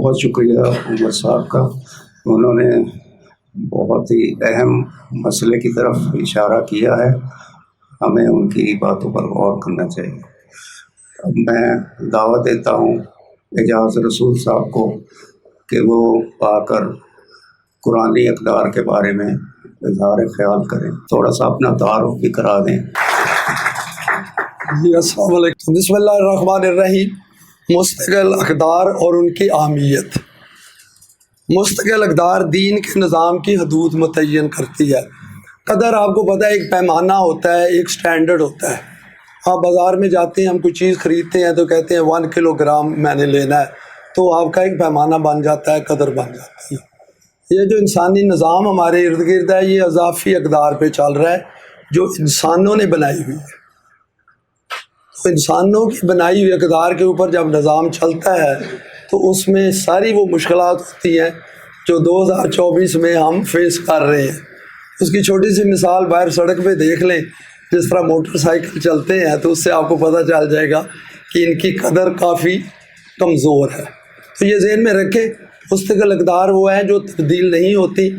بہت شکریہ عمر صاحب کا، انہوں نے بہت ہی اہم مسئلے کی طرف اشارہ کیا ہے، ہمیں ان کی باتوں پر غور کرنا چاہیے۔ اب میں دعوت دیتا ہوں اعجاز رسول صاحب کو کہ وہ آ کر قرآنی اقدار کے بارے میں اظہار خیال کریں، تھوڑا سا اپنا تعارف بھی کرا دیں۔ جی السلام علیکم، بسم اللہ الرحمن الرحیم۔ مستقل اقدار اور ان کی اہمیت۔ مستقل اقدار دین کے نظام کی حدود متعین کرتی ہے۔ قدر آپ کو پتہ ہے، ایک پیمانہ ہوتا ہے، ایک سٹینڈرڈ ہوتا ہے۔ آپ بازار میں جاتے ہیں، ہم کوئی چیز خریدتے ہیں تو کہتے ہیں 1 کلو گرام میں نے لینا ہے، تو آپ کا ایک پیمانہ بن جاتا ہے، قدر بن جاتی ہے۔ یہ جو انسانی نظام ہمارے ارد گرد ہے، یہ اضافی اقدار پہ چل رہا ہے جو انسانوں نے بنائی ہوئی ہے۔ تو انسانوں کی بنائی ہوئی اقدار کے اوپر جب نظام چلتا ہے تو اس میں ساری وہ مشکلات ہوتی ہیں جو 2024 میں ہم فیس کر رہے ہیں۔ اس کی چھوٹی سی مثال باہر سڑک پہ دیکھ لیں، جس طرح موٹر سائیکل چلتے ہیں تو اس سے آپ کو پتہ چل جائے گا کہ ان کی قدر کافی کمزور ہے۔ تو یہ ذہن میں رکھیں، مستقل اقدار وہ ہیں جو تبدیل نہیں ہوتی۔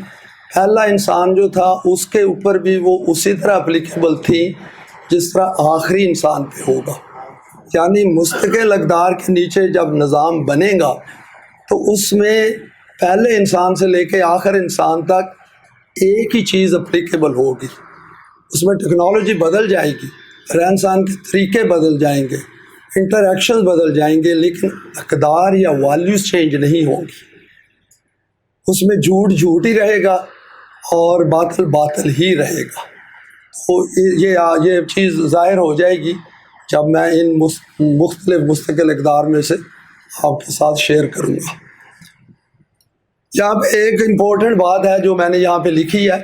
پہلا انسان جو تھا اس کے اوپر بھی وہ اسی طرح اپلیکیبل تھی جس طرح آخری انسان پہ ہوگا۔ یعنی مستقل اقدار کے نیچے جب نظام بنے گا تو اس میں پہلے انسان سے لے کے آخر انسان تک ایک ہی چیز اپلیکیبل ہوگی۔ اس میں ٹیکنالوجی بدل جائے گی، رہن سہن کے طریقے بدل جائیں گے، انٹریکشن بدل جائیں گے، لیکن اقدار یا ویلیوز چینج نہیں ہوں گی۔ اس میں جھوٹ جھوٹ ہی رہے گا اور باطل باطل ہی رہے گا۔ تو یہ چیز ظاہر ہو جائے گی جب میں ان مختلف مستقل اقدار میں سے آپ کے ساتھ شیئر کروں گا۔ یہاں پہ ایک امپورٹنٹ بات ہے جو میں نے یہاں پہ لکھی ہے،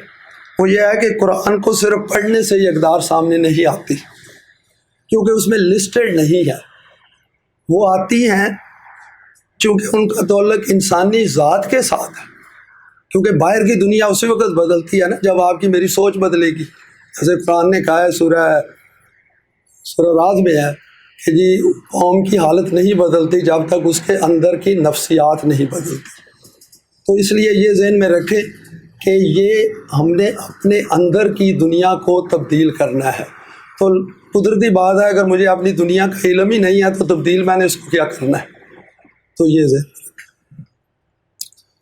وہ یہ ہے کہ قرآن کو صرف پڑھنے سے یہ اقدار سامنے نہیں آتی، کیونکہ اس میں لسٹڈ نہیں ہے۔ وہ آتی ہیں چونکہ ان کا تعلق انسانی ذات کے ساتھ ہے، کیونکہ باہر کی دنیا اسی وقت بدلتی ہے نا جب آپ کی میری سوچ بدلے گی۔ جیسے قرآن نے کہا ہے، سورہ راز میں ہے کہ جی قوم کی حالت نہیں بدلتی جب تک اس کے اندر کی نفسیات نہیں بدلتی۔ تو اس لیے یہ ذہن میں رکھیں کہ یہ ہم نے اپنے اندر کی دنیا کو تبدیل کرنا ہے۔ تو قدرتی بات ہے، اگر مجھے اپنی دنیا کا علم ہی نہیں ہے تو تبدیل میں نے اس کو کیا کرنا ہے؟ تو یہ ذہن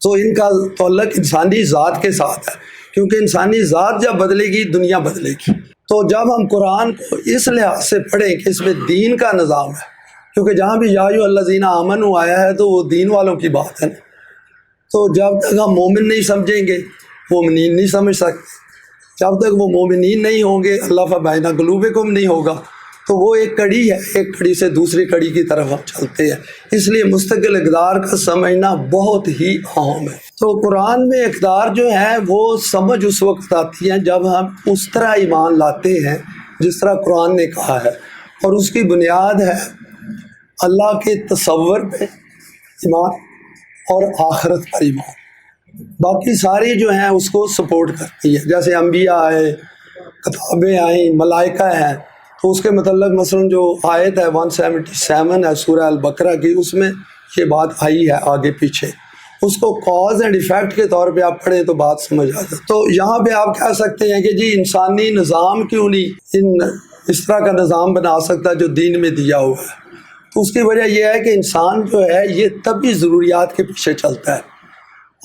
تو ان کا تعلق انسانی ذات کے ساتھ ہے، کیونکہ انسانی ذات جب بدلے گی دنیا بدلے گی۔ تو جب ہم قرآن کو اس لحاظ سے پڑھیں کہ اس میں دین کا نظام ہے، کیونکہ جہاں بھی یا ایھا الذین آمنوا آیا ہے تو وہ دین والوں کی بات ہے نا۔ تو جب تک ہم مومن نہیں سمجھیں گے، مومنین نہیں سمجھ سکتے۔ جب تک وہ مومنین نہیں ہوں گے، اللہ بین قلوبکم نہیں ہوگا، تو وہ ایک کڑی ہے، ایک کڑی سے دوسری کڑی کی طرف ہم چلتے ہیں۔ اس لیے مستقل اقدار کا سمجھنا بہت ہی اہم ہے۔ تو قرآن میں اقدار جو ہے وہ سمجھ اس وقت آتی ہیں جب ہم اس طرح ایمان لاتے ہیں جس طرح قرآن نے کہا ہے، اور اس کی بنیاد ہے اللہ کے تصور پہ ایمان اور آخرت پر ایمان۔ باقی ساری جو ہیں اس کو سپورٹ کرتی ہے، جیسے انبیاء آئے، کتابیں آئیں، ملائکہ ہیں، تو اس کے متعلق مثلاً جو آیت ہے 177 ہے سورہ البقرہ کی، اس میں یہ بات آئی ہے آگے پیچھے۔ اس کو کاز اینڈ ایفیکٹ کے طور پہ آپ پڑھیں تو بات سمجھ آ جائے۔ تو یہاں پہ آپ کہہ سکتے ہیں کہ جی انسانی نظام کیوں نہیں اس طرح کا نظام بنا سکتا جو دین میں دیا ہوا ہے؟ تو اس کی وجہ یہ ہے کہ انسان جو ہے یہ طبعی ضروریات کے پیچھے چلتا ہے،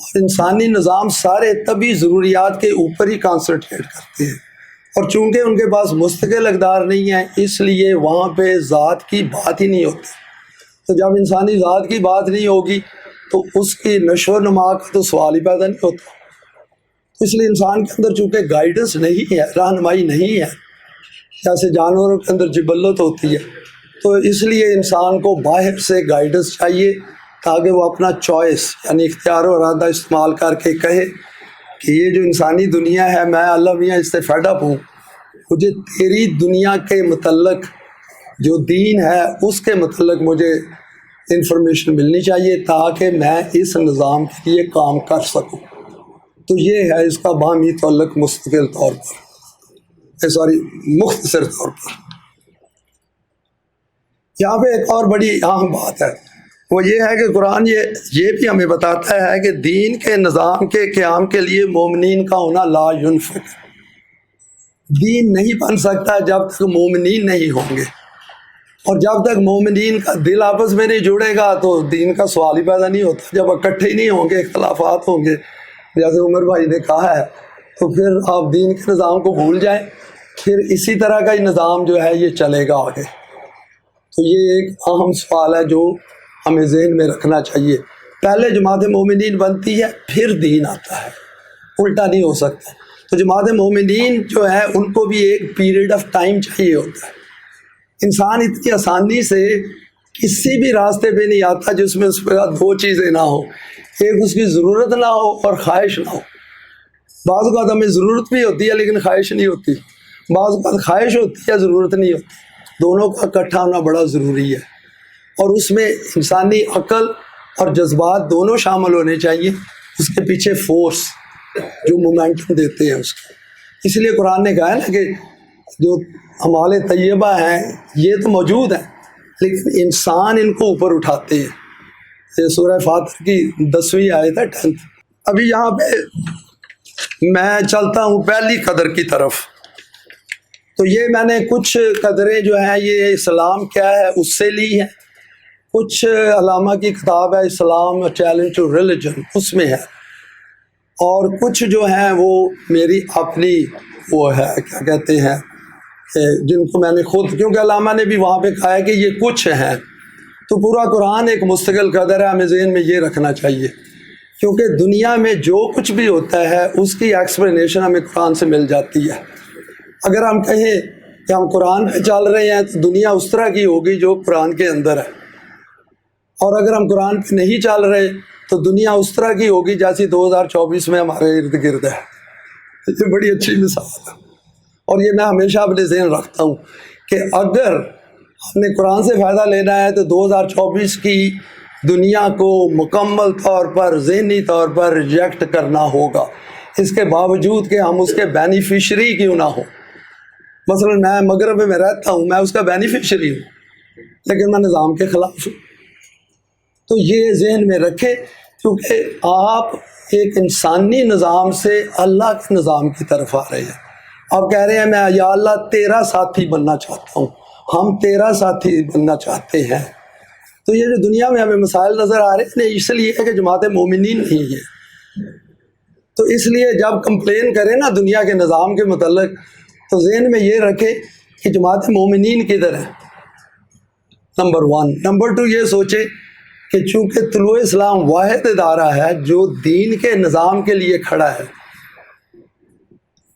اور انسانی نظام سارے طبعی ضروریات کے اوپر ہی کانسنٹریٹ کرتے ہیں، اور چونکہ ان کے پاس مستقل اقدار نہیں ہیں اس لیے وہاں پہ ذات کی بات ہی نہیں ہوتی۔ تو جب انسانی ذات کی بات نہیں ہوگی تو اس کی نشو و نما کا تو سوال ہی پیدا نہیں ہوتا۔ اس لیے انسان کے اندر چونکہ گائیڈنس نہیں ہے، رہنمائی نہیں ہے، جیسے جانوروں کے اندر جبلت ہوتی ہے، تو اس لیے انسان کو باہر سے گائیڈنس چاہیے تاکہ وہ اپنا چوائس یعنی اختیار و ارادہ استعمال کر کے کہے کہ یہ جو انسانی دنیا ہے میں اللہ میاں اس سے فیڈ اپ ہوں، مجھے تیری دنیا کے متعلق جو دین ہے اس کے متعلق مجھے انفارمیشن ملنی چاہیے تاکہ میں اس نظام کے لیے کام کر سکوں۔ تو یہ ہے اس کا باہمی تعلق مستقل طور پر، مختصر طور پر۔ یہاں پہ ایک اور بڑی اہم بات ہے وہ یہ ہے کہ قرآن یہ بھی ہمیں بتاتا ہے کہ دین کے نظام کے قیام کے لیے مومنین کا ہونا لا ينفق، دین نہیں بن سکتا جب تک مومنین نہیں ہوں گے، اور جب تک مومنین کا دل آپس میں نہیں جڑے گا تو دین کا سوال ہی پیدا نہیں ہوتا۔ جب اکٹھے ہی نہیں ہوں گے، اختلافات ہوں گے، جیسے عمر بھائی نے کہا ہے، تو پھر آپ دین کے نظام کو بھول جائیں، پھر اسی طرح کا ہی نظام جو ہے یہ چلے گا آگے۔ تو یہ ایک اہم سوال ہے جو ہمیں ذہن میں رکھنا چاہیے۔ پہلے جماعت مومنین بنتی ہے، پھر دین آتا ہے، الٹا نہیں ہو سکتا۔ تو جماعت مومنین جو ہے ان کو بھی ایک پیریڈ آف ٹائم چاہیے ہوتا ہے۔ انسان اتنی آسانی سے کسی بھی راستے پہ نہیں آتا جس میں اس پہ دو چیزیں نہ ہو، ایک اس کی ضرورت نہ ہو اور خواہش نہ ہو۔ بعض اوقات ہمیں ضرورت بھی ہوتی ہے لیکن خواہش نہیں ہوتی، بعض اوقات خواہش ہوتی ہے ضرورت نہیں ہوتی، دونوں کا اکٹھا ہونا بڑا ضروری ہے، اور اس میں انسانی عقل اور جذبات دونوں شامل ہونے چاہیے، اس کے پیچھے فورس جو مومنٹم دیتے ہیں اس کو۔ اس لیے قرآن نے کہا ہے نا کہ جو اعمال طیبہ ہیں یہ تو موجود ہیں لیکن انسان ان کو اوپر اٹھاتے ہیں۔ یہ سورہ فاتر کی 10ویں آیت ہے 10۔ ابھی یہاں پہ میں چلتا ہوں پہلی قدر کی طرف۔ تو یہ میں نے کچھ قدریں جو ہیں یہ اسلام کیا ہے اس سے لی ہیں، کچھ علامہ کی کتاب ہے اسلام چیلنج ٹو ریلیجن اس میں ہے، اور کچھ جو ہیں وہ میری اپنی وہ ہے کیا کہتے ہیں جن کو میں نے خود، کیونکہ علامہ نے بھی وہاں پہ کہا ہے کہ یہ کچھ ہیں، تو پورا قرآن ایک مستقل قدر ہے، ہمیں ذہن میں یہ رکھنا چاہیے، کیونکہ دنیا میں جو کچھ بھی ہوتا ہے اس کی ایکسپلینیشن ہمیں قرآن سے مل جاتی ہے۔ اگر ہم کہیں کہ ہم قرآن پہ چل رہے ہیں تو دنیا اس طرح کی ہوگی جو قرآن کے اندر ہے، اور اگر ہم قرآن پہ نہیں چل رہے تو دنیا اس طرح کی ہوگی جیسی 2024 میں ہمارے ارد گرد ہے۔ یہ بڑی اچھی مثال ہے، اور یہ میں ہمیشہ اپنے ذہن رکھتا ہوں کہ اگر ہم نے قرآن سے فائدہ لینا ہے تو 2024 کی دنیا کو مکمل طور پر ذہنی طور پر ریجیکٹ کرنا ہوگا، اس کے باوجود کہ ہم اس کے بینیفیشری کیوں نہ ہوں۔ مثلا میں مغرب میں رہتا ہوں، میں اس کا بینیفیشری ہوں لیکن میں نظام کے خلاف ہوں۔ تو یہ ذہن میں رکھے، کیونکہ آپ ایک انسانی نظام سے اللہ کے نظام کی طرف آ رہے ہیں۔ آپ کہہ رہے ہیں میں یا اللہ تیرا ساتھی بننا چاہتا ہوں، ہم تیرا ساتھی بننا چاہتے ہیں۔ تو یہ جو دنیا میں ہمیں مسائل نظر آ رہے ہیں اس لیے ہے کہ جماعت مومنین نہیں ہے۔ تو اس لیے جب کمپلین کریں نا دنیا کے نظام کے متعلق تو ذہن میں یہ رکھے کہ جماعت مومنین کدھر ہے، نمبر 1۔ نمبر 2 یہ سوچے کہ چونکہ طلوع اسلام واحد ادارہ ہے جو دین کے نظام کے لیے کھڑا ہے،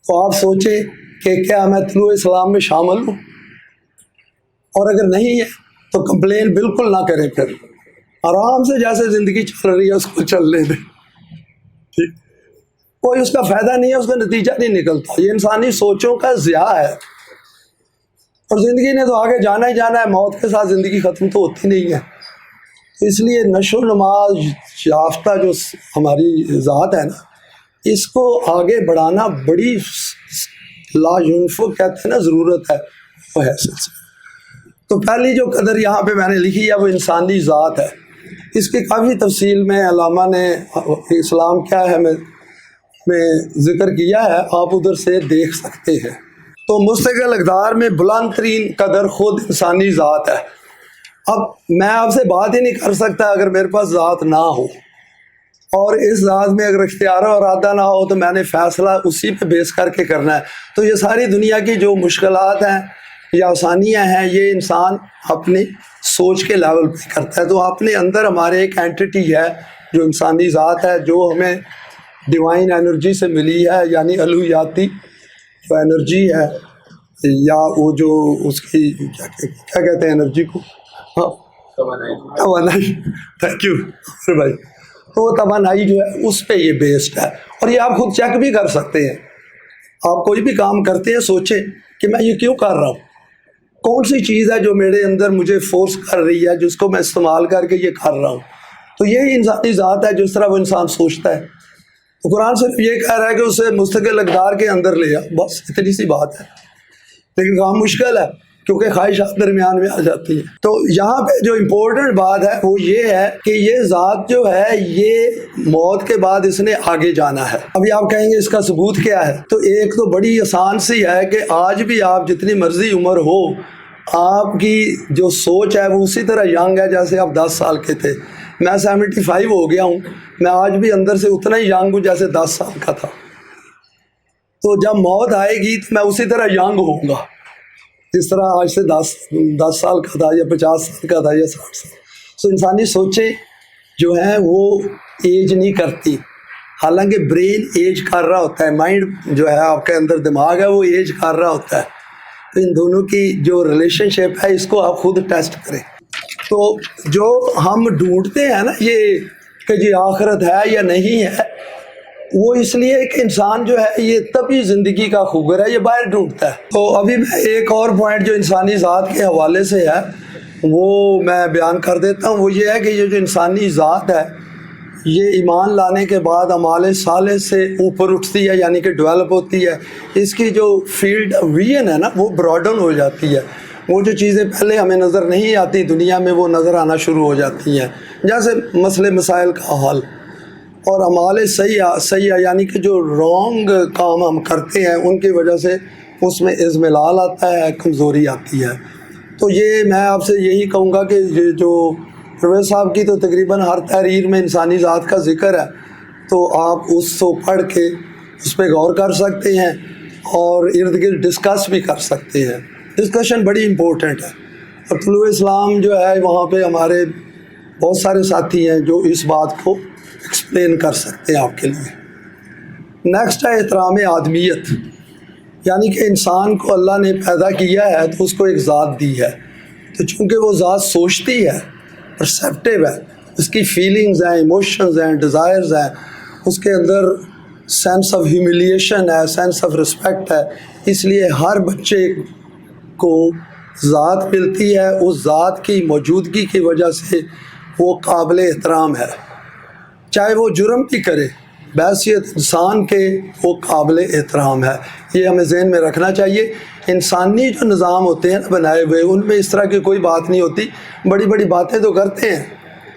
تو آپ سوچیں کہ کیا میں طلوع اسلام میں شامل ہوں، اور اگر نہیں ہے تو کمپلین بالکل نہ کریں، پھر آرام سے جیسے زندگی چل رہی ہے اس کو چلنے دیں، ٹھیک، کوئی اس کا فائدہ نہیں ہے، اس کا نتیجہ نہیں نکلتا، یہ انسانی سوچوں کا ضیاع ہے، اور زندگی نے تو آگے جانا ہی جانا ہے، موت کے ساتھ زندگی ختم تو ہوتی نہیں ہے۔ اس لیے نشو و نما یافتہ جو ہماری ذات ہے نا اس کو آگے بڑھانا بڑی لا ينفق کہتے ہیں نا ضرورت ہے وہ حیثیت سے۔ تو پہلی جو قدر یہاں پہ میں نے لکھی ہے وہ انسانی ذات ہے، اس کی کافی تفصیل میں علامہ نے اسلام کیا ہے میں ذکر کیا ہے، آپ ادھر سے دیکھ سکتے ہیں۔ تو مستقل اقدار میں بلند ترین قدر خود انسانی ذات ہے۔ اب میں آپ سے بات ہی نہیں کر سکتا اگر میرے پاس ذات نہ ہو، اور اس ذات میں اگر اختیار و ارادہ نہ ہو تو میں نے فیصلہ اسی پہ بیس کر کے کرنا ہے۔ تو یہ ساری دنیا کی جو مشکلات ہیں یا آسانیاں ہیں یہ انسان اپنی سوچ کے لیول پہ کرتا ہے۔ تو اپنے اندر ہمارے ایک اینٹیٹی ہے جو انسانی ذات ہے، جو ہمیں ڈیوائن انرجی سے ملی ہے، یعنی الوہیاتی جو انرجی ہے، یا وہ جو اس کی کیا کہتے ہیں انرجی کو، توانائی، تھینک یو بھائی، تو وہ توانائی جو ہے اس پہ یہ بیسڈ ہے، اور یہ آپ خود چیک بھی کر سکتے ہیں۔ آپ کوئی بھی کام کرتے ہیں سوچیں کہ میں یہ کیوں کر رہا ہوں، کون سی چیز ہے جو میرے اندر مجھے فورس کر رہی ہے جس کو میں استعمال کر کے یہ کر رہا ہوں۔ تو یہی انسانی ذات ہے جس طرح وہ انسان سوچتا ہے۔ تو قرآن صرف یہ کہہ رہا ہے کہ اسے مستقل اقدار کے اندر لے آ، بس اتنی سی بات ہے، لیکن کام مشکل ہے کیونکہ خواہشات درمیان میں آ جاتی ہیں۔ تو یہاں پہ جو امپورٹنٹ بات ہے وہ یہ ہے کہ یہ ذات جو ہے یہ موت کے بعد اس نے آگے جانا ہے۔ ابھی آپ کہیں گے اس کا ثبوت کیا ہے؟ تو ایک تو بڑی آسان سی ہے کہ آج بھی آپ جتنی مرضی عمر ہو، آپ کی جو سوچ ہے وہ اسی طرح ینگ ہے جیسے آپ 10 سال کے تھے۔ میں 75 ہو گیا ہوں، میں آج بھی اندر سے اتنا ہی ینگ ہوں جیسے 10 سال کا تھا۔ تو جب موت آئے گی تو میں اسی طرح ینگ ہوں گا جس طرح آج سے 10 سال کا تھا یا 50 سال کا تھا یا 60 سال۔ تو انسانی سوچیں جو ہیں وہ ایج نہیں کرتی، حالانکہ برین ایج کر رہا ہوتا ہے، مائنڈ جو ہے آپ کے اندر دماغ ہے وہ ایج کر رہا ہوتا ہے۔ تو ان دونوں کی جو ریلیشن شپ ہے اس کو آپ خود ٹیسٹ کریں۔ تو جو ہم ڈھونڈتے ہیں نا یہ کہ جی آخرت ہے یا نہیں ہے، وہ اس لیے کہ انسان جو ہے یہ تبھی زندگی کا خوگر ہے، یہ باہر ڈھونڈتا ہے۔ تو ابھی میں ایک اور پوائنٹ جو انسانی ذات کے حوالے سے ہے وہ میں بیان کر دیتا ہوں۔ وہ یہ ہے کہ یہ جو انسانی ذات ہے یہ ایمان لانے کے بعد اعمال صالح سے اوپر اٹھتی ہے، یعنی کہ ڈیولپ ہوتی ہے۔ اس کی جو فیلڈ ویژن ہے نا وہ براڈن ہو جاتی ہے۔ وہ جو چیزیں پہلے ہمیں نظر نہیں آتی دنیا میں وہ نظر آنا شروع ہو جاتی ہیں، جیسے مسئلے مسائل کا حل اور اعمال سیئہ یعنی کہ جو رانگ کام ہم کرتے ہیں ان کی وجہ سے اس میں اضملال آتا ہے، کمزوری آتی ہے۔ تو یہ میں آپ سے یہی کہوں گا کہ یہ جو پروفیسر صاحب کی تو تقریباً ہر تحریر میں انسانی ذات کا ذکر ہے، تو آپ اس کو پڑھ کے اس پہ غور کر سکتے ہیں اور ارد گرد ڈسکس بھی کر سکتے ہیں۔ ڈسکشن بڑی امپورٹنٹ ہے، اور طلوع اسلام جو ہے وہاں پہ ہمارے بہت سارے ساتھی ہیں جو اس بات کو ایکسپلین کر سکتے ہیں آپ کے لیے۔ نیکسٹ ہے احترام آدمیت، یعنی کہ انسان کو اللہ نے پیدا کیا ہے تو اس کو ایک ذات دی ہے، تو چونکہ وہ ذات سوچتی ہے، پرسیپٹیو ہے، اس کی فیلنگز ہیں، ایموشنز ہیں، ڈیزائرز ہیں، اس کے اندر سینس آف ہیوملیشن ہے، سینس آف رسپیکٹ ہے، اس لیے ہر بچے کو ذات ملتی ہے، اس ذات کی موجودگی کی وجہ سے وہ قابل احترام ہے، چاہے وہ جرم بھی کرے، بحیثیت انسان کے وہ قابل احترام ہے۔ یہ ہمیں ذہن میں رکھنا چاہیے۔ انسانی جو نظام ہوتے ہیں بنائے ہوئے ان میں اس طرح کی کوئی بات نہیں ہوتی، بڑی بڑی باتیں تو کرتے ہیں۔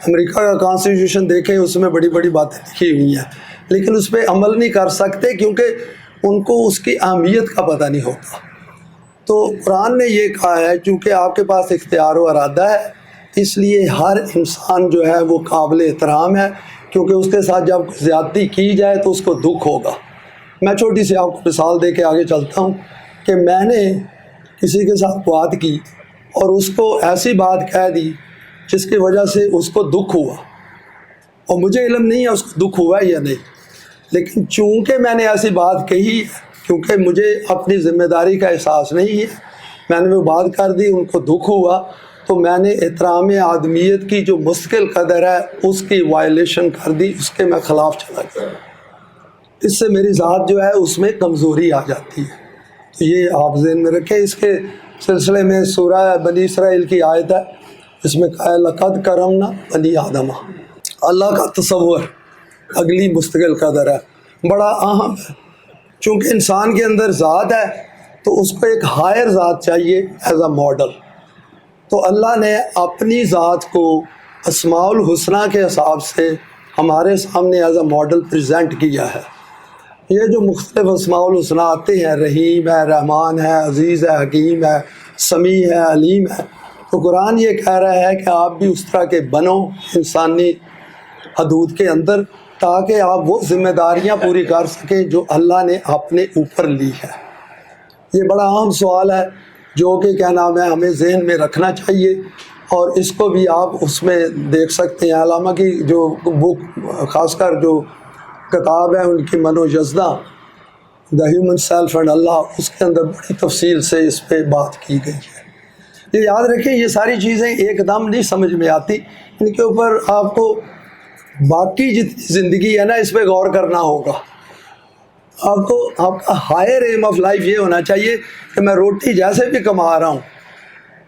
امریکہ کا کانسٹیٹیوشن دیکھیں، اس میں بڑی بڑی باتیں لکھی ہوئی ہیں، لیکن اس پہ عمل نہیں کر سکتے کیونکہ ان کو اس کی اہمیت کا پتہ نہیں ہوتا۔ تو قرآن نے یہ کہا ہے چونکہ آپ کے پاس اختیار و ارادہ ہے، اس لیے ہر انسان جو ہے وہ قابل احترام ہے، کیونکہ اس کے ساتھ جب زیادتی کی جائے تو اس کو دکھ ہوگا۔ میں چھوٹی سی آپ کو مثال دے کے آگے چلتا ہوں کہ میں نے کسی کے ساتھ بات کی اور اس کو ایسی بات کہہ دی جس کی وجہ سے اس کو دکھ ہوا، اور مجھے علم نہیں ہے اس کو دکھ ہوا یا نہیں، لیکن چونکہ میں نے ایسی بات کہی، کیونکہ مجھے اپنی ذمہ داری کا احساس نہیں ہے، میں نے وہ بات کر دی، ان کو دکھ ہوا، تو میں نے احترام آدمیت کی جو مستقل قدر ہے اس کی وائلیشن کر دی، اس کے میں خلاف چلا گیا۔ اس سے میری ذات جو ہے اس میں کمزوری آ جاتی ہے۔ تو یہ آپ ذہن میں رکھیں۔ اس کے سلسلے میں سورہ بنی اسرائیل کی آیت ہے، اس میں کہا ہے لقد کرمنا بنی آدم۔ اللہ کا تصور اگلی مستقل قدر ہے، بڑا اہم ہے۔ چونکہ انسان کے اندر ذات ہے تو اس کو ایک ہائر ذات چاہیے ایز اے ماڈل۔ تو اللہ نے اپنی ذات کو اسماء الحسنہ کے حساب سے ہمارے سامنے ایز اے ماڈل پریزنٹ کیا ہے۔ یہ جو مختلف اسماء الحسنہ آتے ہیں، رحیم ہے، رحمان ہے، عزیز ہے، حکیم ہے، سمیع ہے، علیم ہے، تو قرآن یہ کہہ رہا ہے کہ آپ بھی اس طرح کے بنو انسانی حدود کے اندر، تاکہ آپ وہ ذمہ داریاں پوری کر سکیں جو اللہ نے اپنے اوپر لی ہے۔ یہ بڑا اہم سوال ہے جو کہ کیا نام ہے ہمیں ذہن میں رکھنا چاہیے، اور اس کو بھی آپ اس میں دیکھ سکتے ہیں۔ علامہ کی جو بک، خاص کر جو کتاب ہے ان کی منو یزدہ دا ہیومن سیلف اینڈ اللہ، اس کے اندر بڑی تفصیل سے اس پہ بات کی گئی ہے۔ یہ یاد رکھیں، یہ ساری چیزیں ایک دم نہیں سمجھ میں آتی، ان کے اوپر آپ کو باقی جتنی زندگی ہے نا اس پہ غور کرنا ہوگا۔ آپ کو آپ کا ہائر ایم آف لائف یہ ہونا چاہیے کہ میں روٹی جیسے بھی کما رہا ہوں،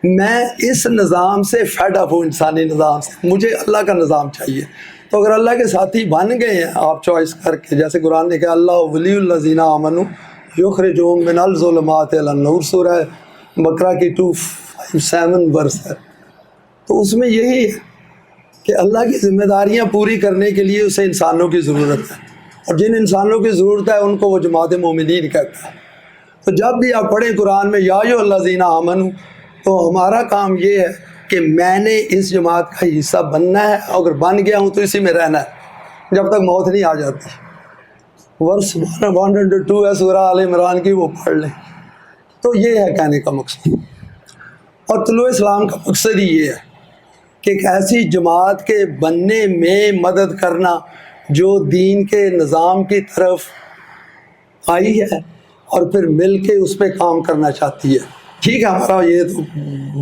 میں اس نظام سے فیڈ اپ ہوں، انسانی نظام سے، مجھے اللہ کا نظام چاہیے۔ تو اگر اللہ کے ساتھی بن گئے ہیں آپ چوائس کر کے، جیسے قرآن نے کہا اللہ ولی الذین آمنوا یخرجہم من الظلمات الی النور، سورہ بقرہ کی 257 ورس ہے، تو اس میں یہی ہے کہ اللہ کی ذمہ داریاں پوری کرنے کے لیے اسے انسانوں کی ضرورت ہے، اور جن انسانوں کی ضرورت ہے ان کو وہ جماعت مومنین کہتا ہے۔ تو جب بھی آپ پڑھیں قرآن میں یا ایھا الذین آمنوا، تو ہمارا کام یہ ہے کہ میں نے اس جماعت کا حصہ بننا ہے، اگر بن گیا ہوں تو اسی میں رہنا ہے جب تک موت نہیں آ جاتی۔ ورس 102 ہے سورہ آل عمران کی، وہ پڑھ لیں۔ تو یہ ہے کہنے کا مقصد، اور طلوع اسلام کا مقصد ہی یہ ہے کہ ایک ایسی جماعت کے بننے میں مدد کرنا جو دین کے نظام کی طرف آئی ہے اور پھر مل کے اس پہ کام کرنا چاہتی ہے۔ ٹھیک ہے، ہمارا یہ تو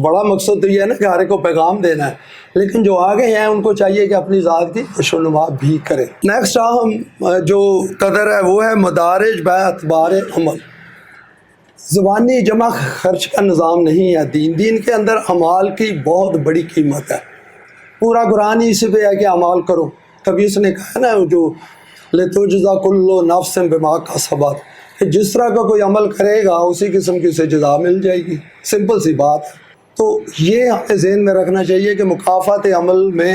بڑا مقصد تو یہ ہے نا کہ ہر ایک کو پیغام دینا ہے، لیکن جو آگے ہیں ان کو چاہیے کہ اپنی ذات کی نشوونما بھی کریں۔ نیکسٹ اہم جو قدر ہے وہ ہے مدارج بے اعتبار عمل۔ زبانی جمع خرچ کا نظام نہیں ہے دین کے اندر اعمال کی بہت بڑی قیمت ہے۔ پورا قرآن ہی اسی پہ ہے کہ اعمال کرو۔ کبھی اس نے کہا نا جو لِتُجْزَىٰ كُلُّ نَفْسٍ بِمَا كَسَبَتْ، کہ جس طرح کا کوئی عمل کرے گا اسی قسم کی اسے جزا مل جائے گی، سمپل سی بات ہے۔ تو یہ ہمیں ذہن میں رکھنا چاہیے کہ مکافات عمل میں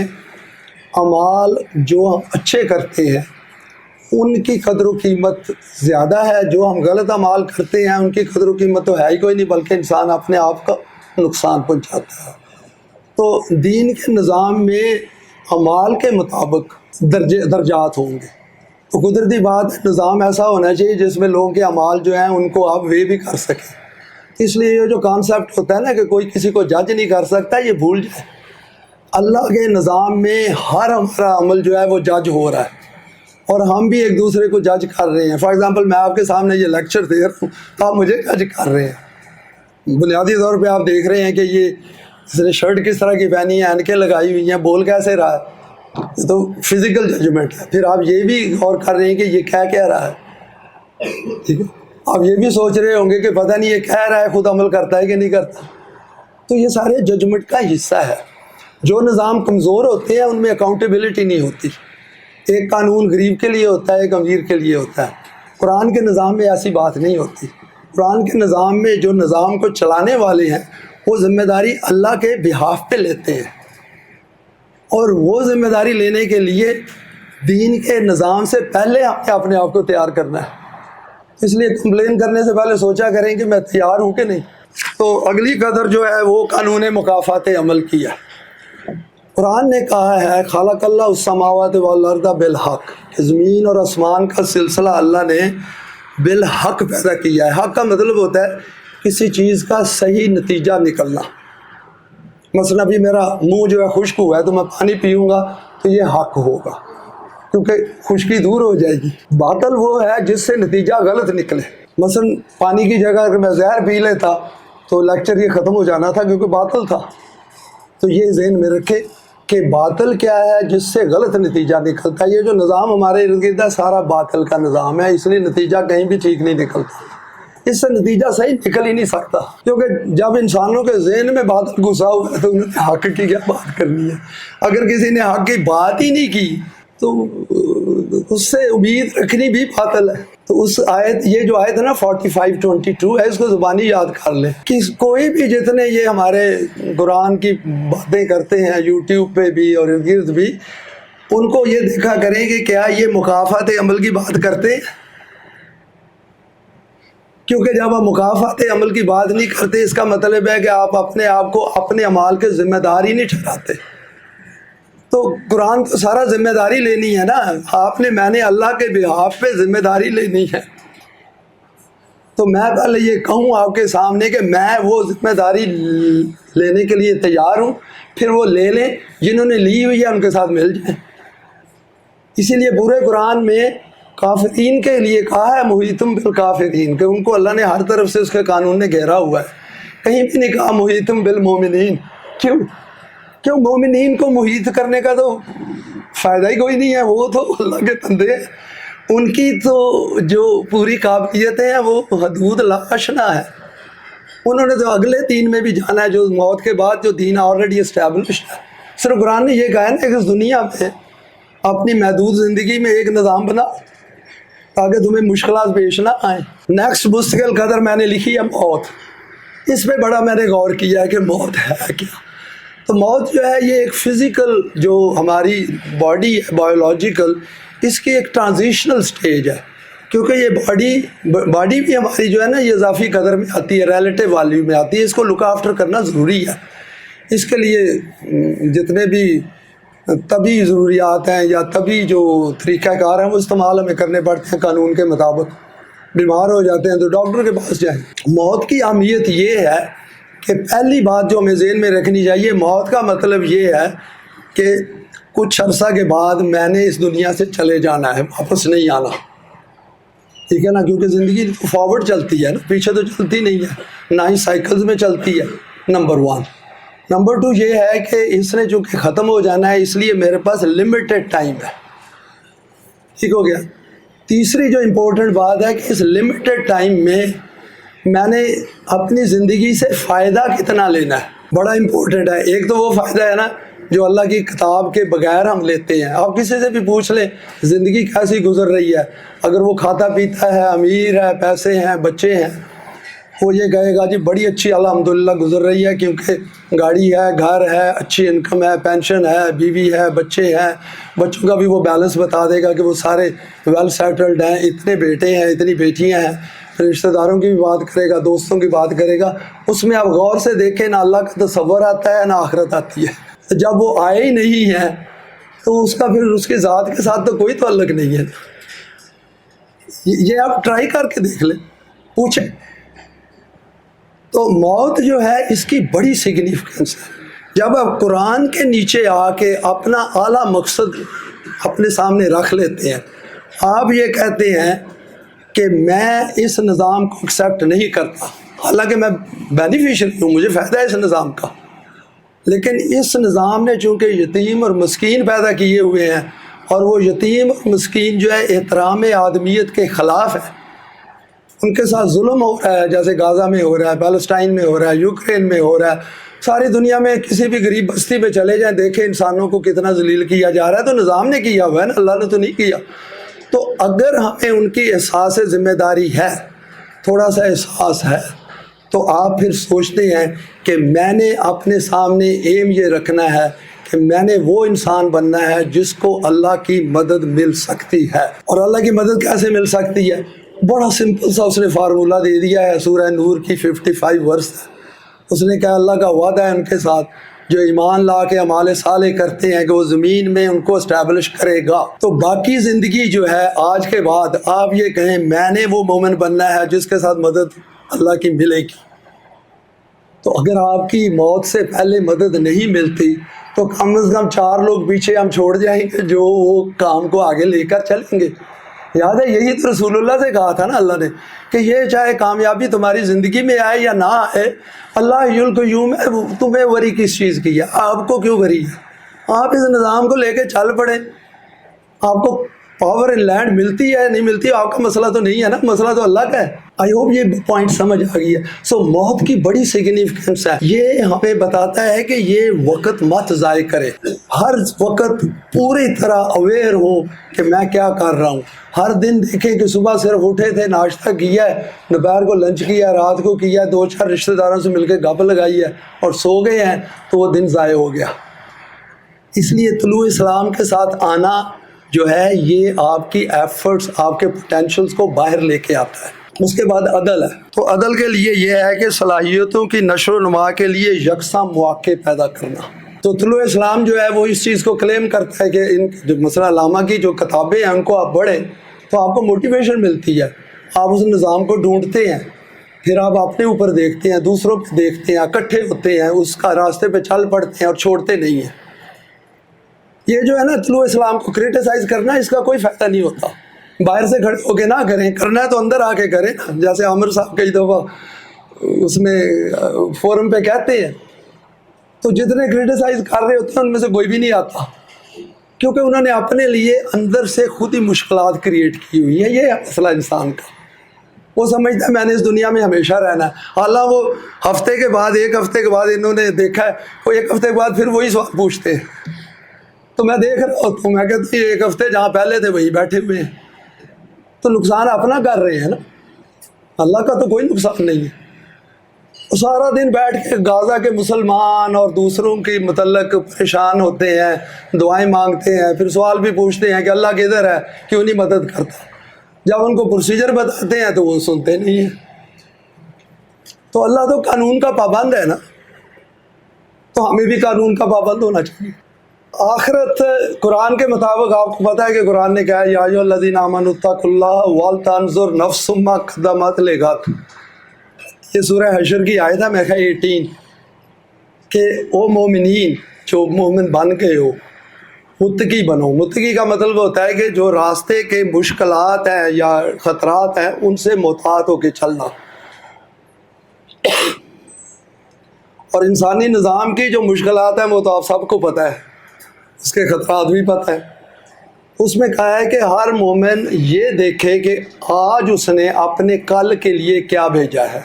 اعمال جو ہم اچھے کرتے ہیں ان کی قدر و قیمت زیادہ ہے، جو ہم غلط اعمال کرتے ہیں ان کی قدر و قیمت تو ہے ہی کوئی نہیں، بلکہ انسان اپنے آپ کا نقصان پہنچاتا ہے۔ تو دین کے نظام میں اعمال کے مطابق درجات ہوں گے، تو قدرتی بات ہے نظام ایسا ہونا چاہیے جس میں لوگوں کے اعمال جو ہیں ان کو آپ وے بھی کر سکیں۔ اس لیے یہ جو کانسیپٹ ہوتا ہے نا کہ کوئی کسی کو جج نہیں کر سکتا، یہ بھول جائے۔ اللہ کے نظام میں ہر ہمارا عمل جو ہے وہ جج ہو رہا ہے، اور ہم بھی ایک دوسرے کو جج کر رہے ہیں۔ فار ایگزامپل میں آپ کے سامنے یہ لیکچر دے رہا ہوں تو آپ مجھے جج کر رہے ہیں۔ بنیادی طور پہ آپ دیکھ رہے ہیں کہ یہ اس نے شرٹ کس طرح کی پہنی ہے، اینکیں لگائی ہوئی ہیں، بول کیسے رہا ہے، یہ تو فزیکل ججمنٹ ہے۔ پھر آپ یہ بھی غور کر رہے ہیں کہ یہ کہہ رہا ہے، ٹھیک ہے، آپ یہ بھی سوچ رہے ہوں گے کہ پتہ نہیں یہ کہہ رہا ہے خود عمل کرتا ہے کہ نہیں کرتا۔ تو یہ سارے ججمنٹ کا حصہ ہے۔ جو نظام کمزور ہوتے ہیں ان میں اکاؤنٹیبلٹی نہیں ہوتی، ایک قانون غریب کے لیے ہوتا ہے، ایک امیر کے لیے ہوتا ہے۔ قرآن کے نظام میں ایسی بات نہیں ہوتی۔ قرآن کے نظام میں جو نظام کو چلانے والے ہیں وہ ذمہ داری اللہ کے بہاف پہ لیتے ہیں، اور وہ ذمہ داری لینے کے لیے دین کے نظام سے پہلے ہم نے اپنے آپ کو تیار کرنا ہے۔ اس لیے کمپلین کرنے سے پہلے سوچا کریں کہ میں تیار ہوں کہ نہیں۔ تو اگلی قدر جو ہے وہ قانون مکافات عمل کی ہے۔ قرآن نے کہا ہے خلق اللہ السماوات والارض بالحق، کہ زمین اور آسمان کا سلسلہ اللہ نے بالحق پیدا کیا ہے۔ حق کا مطلب ہوتا ہے کسی چیز کا صحیح نتیجہ نکلنا۔ مثلا ابھی میرا منہ جو ہے خشک ہوا ہے تو میں پانی پیوں گا تو یہ حق ہوگا، کیونکہ خشکی دور ہو جائے گی۔ باطل وہ ہے جس سے نتیجہ غلط نکلے۔ مثلا پانی کی جگہ اگر میں زہر پی لیتا تو لیکچر یہ ختم ہو جانا تھا کیونکہ باطل تھا۔ تو یہ ذہن میں رکھے کہ باطل کیا ہے جس سے غلط نتیجہ نکلتا ہے۔ یہ جو نظام ہمارے ارد گرد ہے سارا باطل کا نظام ہے، اس لیے نتیجہ کہیں بھی ٹھیک نہیں نکلتا۔ اس سے نتیجہ صحیح نکل ہی نہیں سکتا، کیونکہ جب انسانوں کے ذہن میں باطل گھسا ہوا ہے تو انہوں نے حق کی کیا بات کرنی ہے۔ اگر کسی نے حق کی بات ہی نہیں کی تو اس سے امید رکھنی بھی باطل ہے۔ تو اس آیت، یہ جو آیت ہے نا 45:22 ہے، اس کو زبانی یاد کر لیں کہ کوئی بھی جتنے یہ ہمارے قرآن کی باتیں کرتے ہیں یوٹیوب پہ بھی اور ارد گرد بھی، ان کو یہ دیکھا کریں کہ کیا یہ مکافات عمل کی بات کرتے ہیں، کیونکہ جب آپ مکافات عمل کی بات نہیں کرتے اس کا مطلب ہے کہ آپ اپنے آپ کو اپنے اعمال کے ذمہ دار ہی نہیں ٹھہراتے۔ تو قرآن تو سارا ذمہ داری لینی ہے نا، آپ نے، میں نے اللہ کے بہاف پہ ذمہ داری لینی ہے۔ تو میں پہلے یہ کہوں آپ کے سامنے کہ میں وہ ذمہ داری لینے کے لیے تیار ہوں، پھر وہ لے لیں، جنہوں نے لی ہوئی ہے ان کے ساتھ مل جائیں۔ اسی لیے پورے قرآن میں کافرین کے لیے کہا ہے محیطم بالکافرین، کہ ان کو اللہ نے ہر طرف سے اس کے قانون نے گھیرا ہوا ہے۔ کہیں بھی نہیں کہا محیطم بالمومنین۔ کیوں مومنین کو محیط کرنے کا تو فائدہ ہی کوئی نہیں ہے، وہ تو اللہ کے بندے ہیں، ان کی تو جو پوری قابلیتیں ہیں وہ حدود لا آشنا ہے۔ انہوں نے تو اگلے دین میں بھی جانا ہے جو موت کے بعد جو دین آلریڈی اسٹیبلش ہے۔ صرف قرآن نے یہ کہا ہے نا کہ اس دنیا میں اپنی محدود زندگی میں ایک نظام بنا تاکہ تمہیں مشکلات پیش نہ آئیں۔ نیکسٹ مستقل قدر میں نے لکھی ہے موت۔ اس پہ بڑا میں نے غور کیا کہ موت ہے کیا. تو موت جو ہے یہ ایک فزیکل جو ہماری باڈی ہے بایولوجیکل، اس کی ایک ٹرانزیشنل سٹیج ہے، کیونکہ یہ باڈی بھی ہماری جو ہے نا یہ اضافی قدر میں آتی ہے، ریلیٹیو ویلیو میں آتی ہے. اس کو لک آفٹر کرنا ضروری ہے. اس کے لیے جتنے بھی طبی ضروریات ہیں یا طبی جو طریقہ کار ہیں وہ استعمال ہمیں کرنے پڑتے ہیں قانون کے مطابق. بیمار ہو جاتے ہیں تو ڈاکٹر کے پاس جائیں. موت کی اہمیت یہ ہے کہ پہلی بات جو ہمیں ذہن میں رکھنی چاہیے، موت کا مطلب یہ ہے کہ کچھ عرصہ کے بعد میں نے اس دنیا سے چلے جانا ہے، واپس نہیں آنا. ٹھیک ہے نا، کیونکہ زندگی تو فارورڈ چلتی ہے نا، پیچھے تو چلتی نہیں ہے، نہ ہی سائیکلز میں چلتی ہے. نمبر 1. نمبر 2 یہ ہے کہ اس نے چونکہ ختم ہو جانا ہے، اس لیے میرے پاس لمیٹڈ ٹائم ہے. ٹھیک ہو گیا. تیسری جو امپورٹنٹ بات ہے کہ اس لمیٹڈ ٹائم میں نے اپنی زندگی سے فائدہ کتنا لینا ہے، بڑا امپورٹنٹ ہے. ایک تو وہ فائدہ ہے نا جو اللہ کی کتاب کے بغیر ہم لیتے ہیں. آپ کسی سے بھی پوچھ لیں زندگی کیسی گزر رہی ہے، اگر وہ کھاتا پیتا ہے، امیر ہے، پیسے ہیں، بچے ہیں، وہ یہ کہے گا جی بڑی اچھی الحمدللہ گزر رہی ہے، کیونکہ گاڑی ہے، گھر ہے، اچھی انکم ہے، پینشن ہے، بیوی ہے، بچے ہیں. بچوں کا بھی وہ بیلنس بتا دے گا کہ وہ سارے ویل سیٹلڈ ہیں، اتنے بیٹے ہیں، اتنی بیٹیاں ہیں. رشتہ داروں کی بھی بات کرے گا، دوستوں کی بات کرے گا. اس میں آپ غور سے دیکھیں نہ اللہ کا تصور آتا ہے نہ آخرت آتی ہے. جب وہ آئے ہی نہیں ہیں تو اس کا پھر اس کی ذات کے ساتھ تو کوئی تعلق نہیں ہے. یہ آپ ٹرائی کر کے دیکھ لیں، پوچھیں. تو موت جو ہے اس کی بڑی سگنیفیکنس ہے. جب آپ قرآن کے نیچے آ کے اپنا اعلیٰ مقصد اپنے سامنے رکھ لیتے ہیں، آپ یہ کہتے ہیں کہ میں اس نظام کو ایکسیپٹ نہیں کرتا، حالانکہ میں بینیفیشری ہوں، مجھے فائدہ ہے اس نظام کا، لیکن اس نظام نے چونکہ یتیم اور مسکین پیدا کیے ہوئے ہیں، اور وہ یتیم اور مسکین جو ہے احترام آدمیت کے خلاف ہے، ان کے ساتھ ظلم ہو رہا ہے، جیسے غازہ میں ہو رہا ہے، پیلسٹائن میں ہو رہا ہے، یوکرین میں ہو رہا ہے. ساری دنیا میں کسی بھی غریب بستی میں چلے جائیں، دیکھیں انسانوں کو کتنا ذلیل کیا جا رہا ہے. تو نظام نے کیا ہوا ہے نا، اللہ نے تو نہیں کیا. تو اگر ہمیں ان کی احساس ذمہ داری ہے، تھوڑا سا احساس ہے، تو آپ پھر سوچتے ہیں کہ میں نے اپنے سامنے ایم یہ رکھنا ہے کہ میں نے وہ انسان بننا ہے جس کو اللہ کی مدد مل سکتی ہے. اور اللہ کی مدد کیسے مل سکتی ہے؟ بڑا سمپل سا اس نے فارمولہ دے دیا ہے. سورہ نور کی 55 ورس ہے. اس نے کہا اللہ کا وعدہ ہے ان کے ساتھ جو ایمان لا کے اعمال صالح کرتے ہیں کہ وہ زمین میں ان کو اسٹیبلش کرے گا. تو باقی زندگی جو ہے آج کے بعد آپ یہ کہیں میں نے وہ مومن بننا ہے جس کے ساتھ مدد اللہ کی ملے گی. تو اگر آپ کی موت سے پہلے مدد نہیں ملتی تو کم از کم 4 لوگ پیچھے ہم چھوڑ جائیں گے جو وہ کام کو آگے لے کر چلیں گے. یاد ہے یہی تو رسول اللہ سے کہا تھا نا اللہ نے کہ یہ چاہے کامیابی تمہاری زندگی میں آئے یا نہ آئے، اللہ حی القیوم ہے، تمہیں وری کس چیز کی ہے، آپ کو کیوں وری ہے؟ آپ اس نظام کو لے کے چل پڑیں. آپ کو پاور ان لینڈ ملتی ہے نہیں ملتی آپ کا مسئلہ تو نہیں ہے نا، مسئلہ تو اللہ کا ہے. آئی ہوپ یہ پوائنٹ سمجھ آ گئی ہے. سو موت کی بڑی سگنیفیکنس ہے. یہ ہمیں بتاتا ہے کہ یہ وقت مت ضائع کرے، ہر وقت پوری طرح اویئر ہو کہ میں کیا کر رہا ہوں. ہر دن دیکھیں کہ صبح صرف اٹھے تھے، ناشتہ کیا ہے، دوپہر کو لنچ کیا، رات کو کیا، 2-4 رشتہ داروں سے مل کے گپ لگائی ہے اور سو گئے ہیں، تو وہ دن ضائع ہو گیا. اس لیے طلوع اسلام کے ساتھ آنا جو ہے یہ آپ کی ایفرٹس، آپ کے پوٹینشلز کو باہر لے کے آتا ہے. اس کے بعد عدل ہے. تو عدل کے لیے یہ ہے کہ صلاحیتوں کی نشر و نما کے لیے یکساں مواقع پیدا کرنا. تو طلوع اسلام جو ہے وہ اس چیز کو کلیم کرتا ہے کہ ان جو مثلا علامہ کی جو کتابیں ہیں ان کو آپ پڑھیں تو آپ کو موٹیویشن ملتی ہے، آپ اس نظام کو ڈھونڈتے ہیں، پھر آپ اپنے اوپر دیکھتے ہیں، دوسروں پہ دیکھتے ہیں، اکٹھے ہوتے ہیں، اس کا راستے پہ چل پڑتے ہیں اور چھوڑتے نہیں ہیں. یہ جو ہے نا طلوع اسلام کو کرٹیسائز کرنا، اس کا کوئی فائدہ نہیں ہوتا. باہر سے کھڑے ہو کے نہ کریں، کرنا ہے تو اندر آ کے کریں. جیسے عامر صاحب کئی دفعہ اس میں فورم پہ کہتے ہیں، تو جتنے کرٹیسائز کر رہے ہوتے ہیں ان میں سے کوئی بھی نہیں آتا، کیونکہ انہوں نے اپنے لیے اندر سے خود ہی مشکلات کریٹ کی ہوئی ہیں. یہ ہے مسئلہ انسان کا. وہ سمجھتا ہے میں نے اس دنیا میں ہمیشہ رہنا ہے، حالانکہ وہ ہفتے کے بعد، 1 ہفتے کے بعد انہوں نے دیکھا ہے وہ 1 ہفتے کے بعد پھر وہی سوال پوچھتے ہیں. تو میں دیکھ رہا ہوتا ہوں، میں کہتا ہوں 1 ہفتے جہاں پہلے تھے وہی بیٹھے ہوئے ہیں. تو نقصان اپنا کر رہے ہیں نا، اللہ کا تو کوئی نقصان نہیں ہے. سارا دن بیٹھ کے غازہ کے مسلمان اور دوسروں کے متعلق پریشان ہوتے ہیں، دعائیں مانگتے ہیں، پھر سوال بھی پوچھتے ہیں کہ اللہ کدھر ہے، کیوں نہیں مدد کرتا؟ جب ان کو پروسیجر بتاتے ہیں تو وہ سنتے نہیں ہیں۔ تو اللہ تو قانون کا پابند ہے نا، تو ہمیں بھی قانون کا پابند ہونا چاہیے۔ آخرت قرآن کے مطابق آپ کو پتہ ہے کہ قرآن نے کہا یا ایھا الذین آمنوا اتقوا اللہ ولتنظر نفس ما قدمت لغد، یہ سورہ حشر کی آیت ہے میرا 18، کہ او مومنین جو مومن بن گئے ہو متقی بنو۔ متقی کا مطلب ہوتا ہے کہ جو راستے کے مشکلات ہیں یا خطرات ہیں ان سے محتاط ہو کے چلنا، اور انسانی نظام کی جو مشکلات ہیں وہ تو آپ سب کو پتہ ہے، اس کے خطرات بھی پتہ ہے۔ اس میں کہا ہے کہ ہر مومن یہ دیکھے کہ آج اس نے اپنے کل کے لیے کیا بھیجا ہے،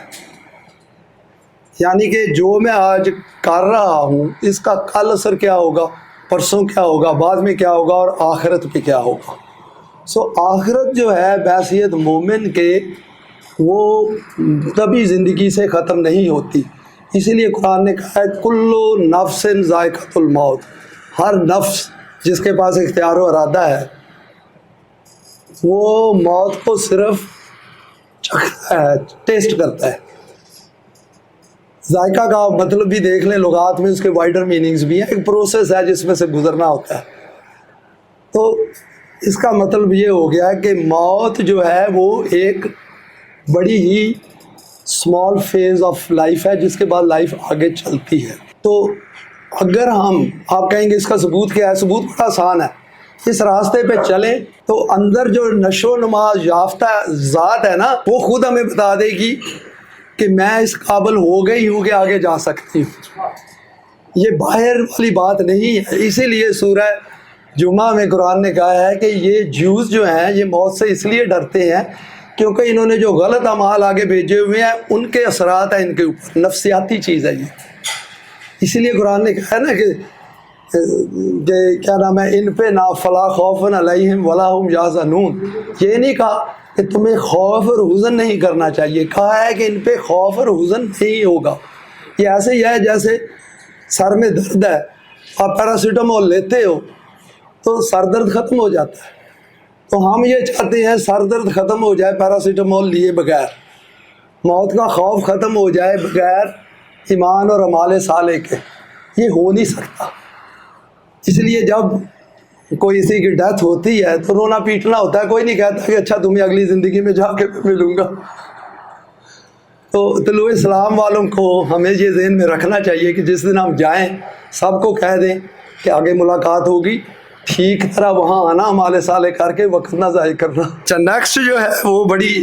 یعنی کہ جو میں آج کر رہا ہوں اس کا کل اثر کیا ہوگا، پرسوں کیا ہوگا، بعد میں کیا ہوگا، اور آخرت پہ کیا ہوگا۔ آخرت جو ہے بحیثیت مومن کے وہ کبھی زندگی سے ختم نہیں ہوتی، اسی لیے قرآن نے کہا ہے کل نفس ذائقۃ الموت، ہر نفس جس کے پاس اختیار و ارادہ ہے وہ موت کو صرف چکھتا ہے، ٹیسٹ کرتا ہے۔ ذائقہ کا مطلب بھی دیکھ لیں، لغات میں اس کے وائڈر میننگز بھی ہیں، ایک پروسیس ہے جس میں سے گزرنا ہوتا ہے۔ تو اس کا مطلب یہ ہو گیا کہ موت جو ہے وہ ایک بڑی ہی اسمال فیز آف لائف ہے جس کے بعد لائف آگے چلتی ہے۔ تو اگر آپ کہیں گے اس کا ثبوت کیا ہے، ثبوت بڑا آسان ہے، اس راستے پہ چلیں تو اندر جو نشو و نما یافتہ ذات ہے نا وہ خود ہمیں بتا دے گی کہ میں اس قابل ہو گئی ہوں کہ آگے جا سکتی ہوں، یہ باہر والی بات نہیں ہے۔ اسی لیے سورہ جمعہ میں قرآن نے کہا ہے کہ یہ جوز جو ہیں یہ موت سے اس لیے ڈرتے ہیں کیونکہ انہوں نے جو غلط اعمال آگے بھیجے ہوئے ہیں ان کے اثرات ہیں ان کے اوپر، نفسیاتی چیز ہے یہ۔ اسی لیے قرآن نے کہا ہے نا کہ کیا نام ہے، ان پہ نا فلا خوف علیہم ولا ہم یحزنون، یہ نہیں کہا کہ تمہیں خوف اور حزن نہیں کرنا چاہیے، کہا ہے کہ ان پہ خوف اور حزن نہیں ہوگا۔ یہ ایسے ہی ہے جیسے سر میں درد ہے، آپ پیراسیٹامول لیتے ہو تو سر درد ختم ہو جاتا ہے، تو ہم یہ چاہتے ہیں سر درد ختم ہو جائے پیراسیٹامول لیے بغیر، موت کا خوف ختم ہو جائے بغیر ایمان اور اعمال صالح کے، یہ ہو نہیں سکتا۔ اس لیے جب کوئی کسی کی ڈیتھ ہوتی ہے تو رونا پیٹنا ہوتا ہے، کوئی نہیں کہتا کہ اچھا تمہیں اگلی زندگی میں جا کے ملوں گا۔ تو طلوع اسلام والوں کو ہمیں یہ ذہن میں رکھنا چاہیے کہ جس دن ہم جائیں سب کو کہہ دیں کہ آگے ملاقات ہوگی، ٹھیک طرح وہاں آنا، ہمارے سالے کر کے وقت نہ ضائع کرنا۔ نیکسٹ جو ہے وہ بڑی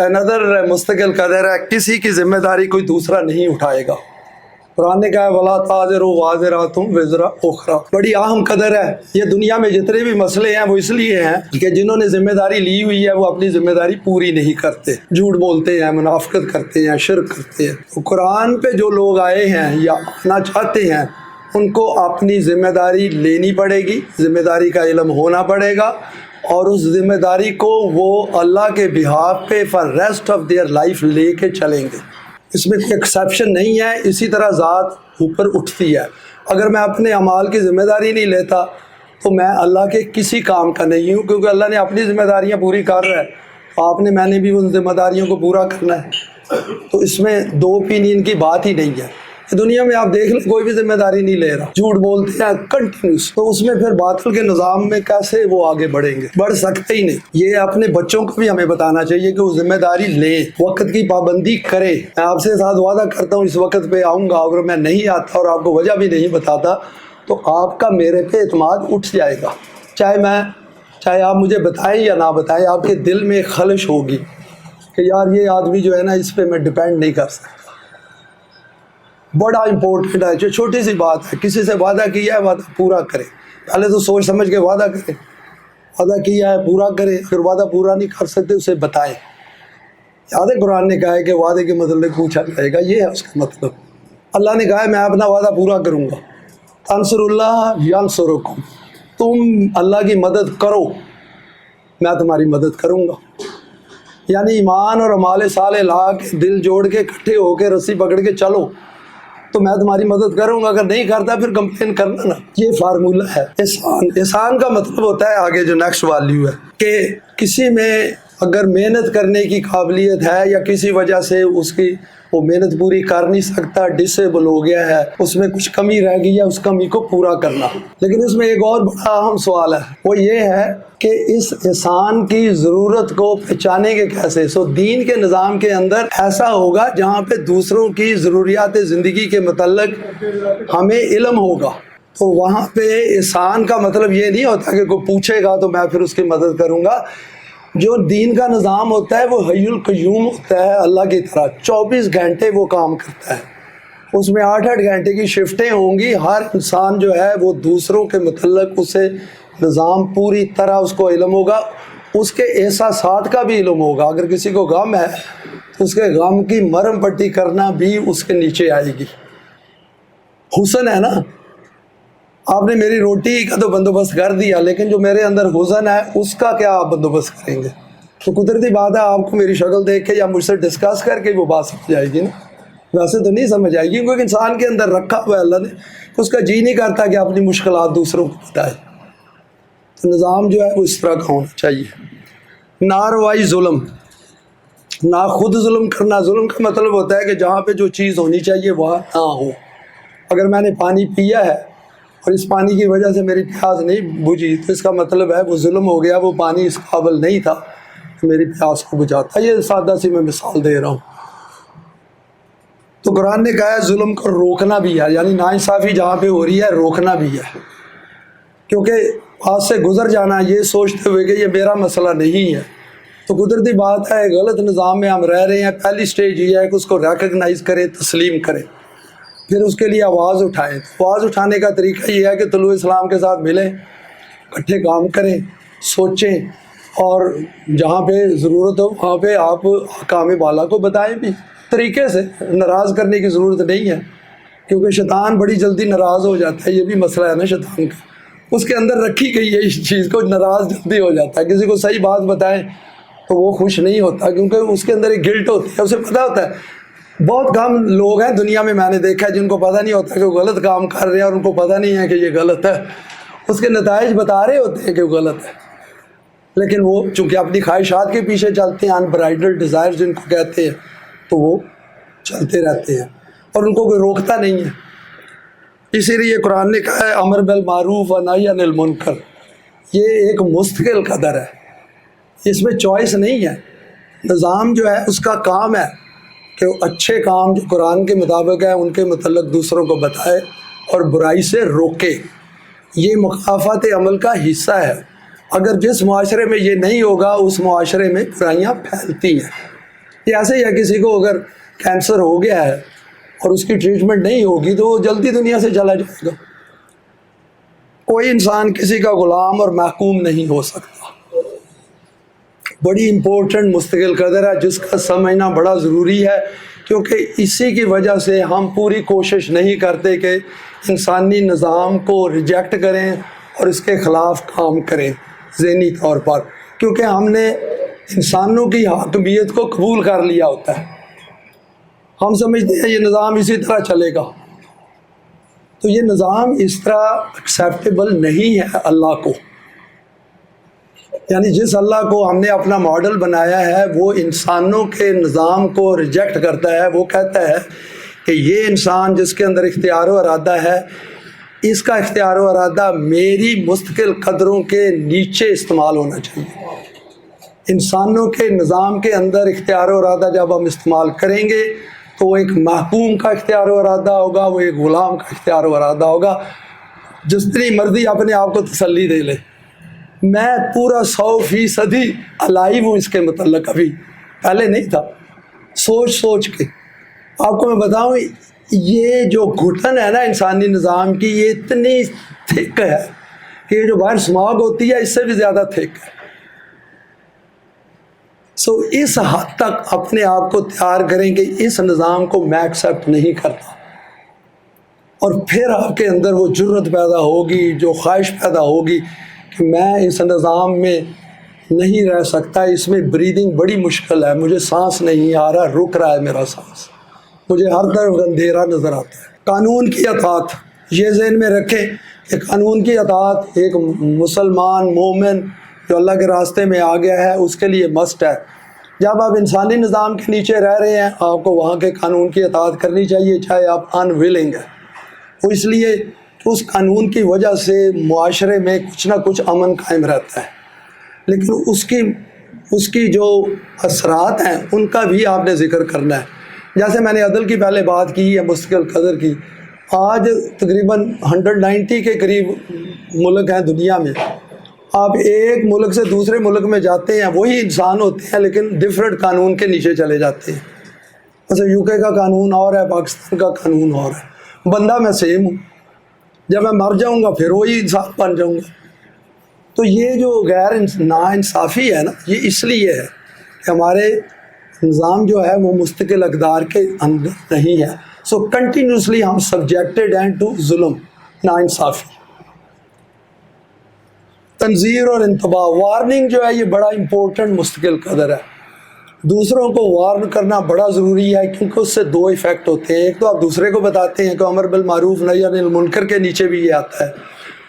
اندر مستقل قدر ہے، کسی کی ذمہ داری کوئی دوسرا نہیں اٹھائے گا۔ قرآن نے کہا ہے وَلَا تَزِرُ وَازِرَةٌ وِزْرَ أُخْرَىٰ، بڑی اہم قدر ہے۔ یہ دنیا میں جتنے بھی مسئلے ہیں وہ اس لیے ہیں کہ جنہوں نے ذمہ داری لی ہوئی ہے وہ اپنی ذمہ داری پوری نہیں کرتے، جھوٹ بولتے ہیں، منافقت کرتے ہیں، شرک کرتے ہیں۔ تو قرآن پہ جو لوگ آئے ہیں یا آنا چاہتے ہیں ان کو اپنی ذمہ داری لینی پڑے گی، ذمہ داری کا علم ہونا پڑے گا، اور اس ذمہ داری کو وہ اللہ کے بہاف پہ for rest of their life لے کے چلیں گے۔ اس میں کوئی ایکسیپشن نہیں ہے، اسی طرح ذات اوپر اٹھتی ہے۔ اگر میں اپنے اعمال کی ذمہ داری نہیں لیتا تو میں اللہ کے کسی کام کا نہیں ہوں، کیونکہ اللہ نے اپنی ذمہ داریاں پوری کر رہا ہے، آپ نے میں نے بھی ان ذمہ داریوں کو پورا کرنا ہے۔ تو اس میں دو اوپینین کی بات ہی نہیں ہے۔ دنیا میں آپ دیکھ لیں کوئی بھی ذمہ داری نہیں لے رہا، جھوٹ بولتے ہیں کنٹینیوس، تو اس میں پھر باطل کے نظام میں کیسے وہ آگے بڑھیں گے؟ بڑھ سکتے ہی نہیں۔ یہ اپنے بچوں کو بھی ہمیں بتانا چاہیے کہ وہ ذمہ داری لیں، وقت کی پابندی کرے۔ میں آپ سے ساتھ وعدہ کرتا ہوں اس وقت پہ آؤں گا، اگر میں نہیں آتا اور آپ کو وجہ بھی نہیں بتاتا تو آپ کا میرے پہ اعتماد اٹھ جائے گا، چاہے آپ مجھے بتائیں یا نہ بتائیں، آپ کے دل میں ایک خلش ہوگی کہ یار یہ آدمی جو ہے نا اس پہ میں ڈپینڈ نہیں کر سکتا۔ بڑا امپورٹنٹ ہے، جو چھوٹی سی بات ہے، کسی سے وعدہ کیا ہے وعدہ پورا کرے، پہلے تو سوچ سمجھ کے وعدہ کرے، وعدہ کیا ہے پورا کرے، اگر وعدہ پورا نہیں کر سکتے اسے بتائیں۔ یاد ہے قرآن نے کہا ہے کہ وعدے کے متعلق پوچھا جائے گا، یہ ہے اس کا مطلب۔ اللہ نے کہا ہے میں اپنا وعدہ پورا کروں گا، تنصر اللہ ینصرکم، تم اللہ کی مدد کرو میں تمہاری مدد کروں گا۔ یعنی ایمان اور اعمال صالح لا کے دل جوڑ کے اکٹھے ہو کے رسی پکڑ کے چلو تو میں تمہاری مدد کروں گا، اگر نہیں کرتا پھر کمپلین کرنا نا۔ یہ فارمولہ ہے احسان۔ احسان کا مطلب ہوتا ہے آگے جو نیکسٹ والیو ہے کہ کسی میں اگر محنت کرنے کی قابلیت ہے یا کسی وجہ سے اس کی وہ محنت پوری کر نہیں سکتا، ڈسیبل ہو گیا ہے، اس میں کچھ کمی رہ گئی ہے، اس کمی کو پورا کرنا۔ لیکن اس میں ایک اور بڑا اہم سوال ہے، وہ یہ ہے کہ اس احسان کی ضرورت کو پہچانیں گے کیسے؟ دین کے نظام کے اندر ایسا ہوگا جہاں پہ دوسروں کی ضروریات زندگی کے متعلق ہمیں علم ہوگا، تو وہاں پہ احسان کا مطلب یہ نہیں ہوتا کہ کوئی پوچھے گا تو میں پھر اس کی مدد کروں گا۔ جو دین کا نظام ہوتا ہے وہ حی القیوم ہوتا ہے، اللہ کی طرح 24 گھنٹے وہ کام کرتا ہے، اس میں 8-8 گھنٹے کی شفٹیں ہوں گی۔ ہر انسان جو ہے وہ دوسروں کے متعلق اسے نظام پوری طرح اس کو علم ہوگا، اس کے احساسات کا بھی علم ہوگا۔ اگر کسی کو غم ہے تو اس کے غم کی مرہم پٹی کرنا بھی اس کے نیچے آئے گی۔ حسن ہے نا، آپ نے میری روٹی کا تو بندوبست کر دیا، لیکن جو میرے اندر حسن ہے اس کا کیا آپ بندوبست کریں گے؟ تو قدرتی بات ہے آپ کو میری شکل دیکھ کے یا مجھ سے ڈسکس کر کے وہ بات سمجھ جائے گی نا، ویسے تو نہیں سمجھ آئے گی، کیونکہ انسان کے اندر رکھا ہوا ہے اللہ نے، اس کا جی نہیں کرتا کہ اپنی مشکلات دوسروں کو بتائے۔ تو نظام جو ہے وہ اس طرح کا ہونا چاہیے۔ ناروائی ظلم، نہ خود ظلم کرنا۔ ظلم کا مطلب ہوتا ہے کہ جہاں پہ جو چیز ہونی چاہیے وہاں نہ ہو۔ اگر میں نے پانی پیا ہے اور اس پانی کی وجہ سے میری پیاس نہیں بجھی تو اس کا مطلب ہے وہ ظلم ہو گیا، وہ پانی اس قابل نہیں تھا کہ میری پیاس کو بجھاتا۔ یہ سادہ سی میں مثال دے رہا ہوں۔ تو قرآن نے کہا ہے ظلم کو روکنا بھی ہے، یعنی ناانصافی جہاں پہ ہو رہی ہے روکنا بھی ہے، کیونکہ پاس سے گزر جانا یہ سوچتے ہوئے کہ یہ میرا مسئلہ نہیں ہے۔ تو قدرتی بات ہے غلط نظام میں ہم رہ رہے ہیں، پہلی سٹیج یہ ہے کہ اس کو ریکگنائز کریں، تسلیم کریں، پھر اس کے لیے آواز اٹھائیں۔ آواز اٹھانے کا طریقہ یہ ہے کہ طلوع اسلام کے ساتھ ملیں، اکٹھے کام کریں، سوچیں، اور جہاں پہ ضرورت ہو وہاں پہ آپ حکام بالا کو بتائیں بھی طریقے سے۔ ناراض کرنے کی ضرورت نہیں ہے، کیونکہ شیطان بڑی جلدی ناراض ہو جاتا ہے، یہ بھی مسئلہ ہے نا شیطان کا، اس کے اندر رکھی گئی ہے اس چیز کو، ناراض جلدی ہو جاتا ہے۔ کسی کو صحیح بات بتائیں تو وہ خوش نہیں ہوتا، کیونکہ اس کے اندر ایک گلٹ ہوتی ہے، اسے پتہ ہوتا ہے۔ بہت کم لوگ ہیں دنیا میں نے دیکھا ہے جن کو پتہ نہیں ہوتا کہ وہ غلط کام کر رہے ہیں، اور ان کو پتہ نہیں ہے کہ یہ غلط ہے، اس کے نتائج بتا رہے ہوتے ہیں کہ وہ غلط ہے، لیکن وہ چونکہ اپنی خواہشات کے پیچھے چلتے ہیں، انبرائڈلڈ ڈیزائر جن کو کہتے ہیں، تو وہ چلتے رہتے ہیں اور ان کو کوئی روکتا نہیں ہے۔ اسی لیے قرآن نے کہا ہے امر بالمعروف و نہی عن المنکر، یہ ایک مستقل قدر ہے، اس میں چوائس نہیں ہے۔ نظام جو ہے اس کا کام ہے کہ وہ اچھے کام جو قرآن کے مطابق ہے ان کے متعلق دوسروں کو بتائے اور برائی سے روکے، یہ مکافات عمل کا حصہ ہے۔ اگر جس معاشرے میں یہ نہیں ہوگا اس معاشرے میں برائیاں پھیلتی ہیں۔ یہ ایسے ہی ہے، کسی کو اگر کینسر ہو گیا ہے اور اس کی ٹریٹمنٹ نہیں ہوگی تو وہ جلدی دنیا سے چلا جائے گا۔ کوئی انسان کسی کا غلام اور محکوم نہیں ہو سکتا۔ بڑی امپورٹنٹ مستقل قدر ہے جس کا سمجھنا بڑا ضروری ہے، کیونکہ اسی کی وجہ سے ہم پوری کوشش نہیں کرتے کہ انسانی نظام کو ریجیکٹ کریں اور اس کے خلاف کام کریں ذہنی طور پر، کیونکہ ہم نے انسانوں کی حاکمیت کو قبول کر لیا ہوتا ہے۔ ہم سمجھتے ہیں یہ نظام اسی طرح چلے گا، تو یہ نظام اس طرح ایکسیپٹیبل نہیں ہے اللہ کو۔ یعنی جس اللہ کو ہم نے اپنا ماڈل بنایا ہے وہ انسانوں کے نظام کو ریجیکٹ کرتا ہے۔ وہ کہتا ہے کہ یہ انسان جس کے اندر اختیار و ارادہ ہے، اس کا اختیار و ارادہ میری مستقل قدروں کے نیچے استعمال ہونا چاہیے۔ انسانوں کے نظام کے اندر اختیار و ارادہ جب ہم استعمال کریں گے تو وہ ایک محکوم کا اختیار و ارادہ ہوگا، وہ ایک غلام کا اختیار و ارادہ ہوگا۔ جتنی مرضی اپنے آپ کو تسلی دے لے، میں پورا 100% الائیو ہوں اس کے متعلق، ابھی پہلے نہیں تھا۔ سوچ کے آپ کو میں بتاؤں، یہ جو گھٹن ہے نا انسانی نظام کی، یہ اتنی تھک ہے کہ یہ جو باہر سماگ ہوتی ہے اس سے بھی زیادہ تھک ہے۔ اس حد تک اپنے آپ کو تیار کریں کہ اس نظام کو میں ایکسیپٹ نہیں کرتا، اور پھر آپ کے اندر وہ جرت پیدا ہوگی، جو خواہش پیدا ہوگی کہ میں اس نظام میں نہیں رہ سکتا، اس میں بریدنگ بڑی مشکل ہے، مجھے سانس نہیں آ رہا، رک رہا ہے میرا سانس، مجھے ہر طرف اندھیرا نظر آتا ہے۔ قانون کی اطاعت، یہ ذہن میں رکھیں کہ قانون کی اطاعت ایک مسلمان مومن جو اللہ کے راستے میں آ گیا ہے اس کے لیے مسٹ ہے۔ جب آپ انسانی نظام کے نیچے رہ رہے ہیں آپ کو وہاں کے قانون کی اطاعت کرنی چاہیے، چاہے آپ ان ویلنگ ہیں۔ وہ اس لیے کہ اس قانون کی وجہ سے معاشرے میں کچھ نہ کچھ امن قائم رہتا ہے، لیکن اس کی جو اثرات ہیں ان کا بھی آپ نے ذکر کرنا ہے۔ جیسے میں نے عدل کی پہلے بات کی ہے، مستقل قدر کی، آج تقریباً 190 کے قریب ملک ہیں دنیا میں۔ آپ ایک ملک سے دوسرے ملک میں جاتے ہیں، وہی انسان ہوتے ہیں لیکن ڈفرینٹ قانون کے نیچے چلے جاتے ہیں۔ مثلا UK کا قانون اور ہے، پاکستان کا قانون اور ہے، بندہ میں سیم ہوں، جب میں مر جاؤں گا پھر وہی انسان بن جاؤں گا۔ تو یہ جو غیر ناانصافی ہے نا، یہ اس لیے ہے کہ ہمارے نظام جو ہے وہ مستقل اقدار کے اندر نہیں ہے، سو کنٹینیوسلی ہم سبجیکٹڈ ہیں ٹو ظلم، ناانصافی۔ تنذیر اور انتباہ، وارننگ جو ہے یہ بڑا امپورٹنٹ مستقل قدر ہے۔ دوسروں کو وارن کرنا بڑا ضروری ہے کیونکہ اس سے دو ایفیکٹ ہوتے ہیں، ایک تو آپ دوسرے کو بتاتے ہیں کہ امر بالمعروف نہی عن المنکر کے نیچے بھی یہ آتا ہے،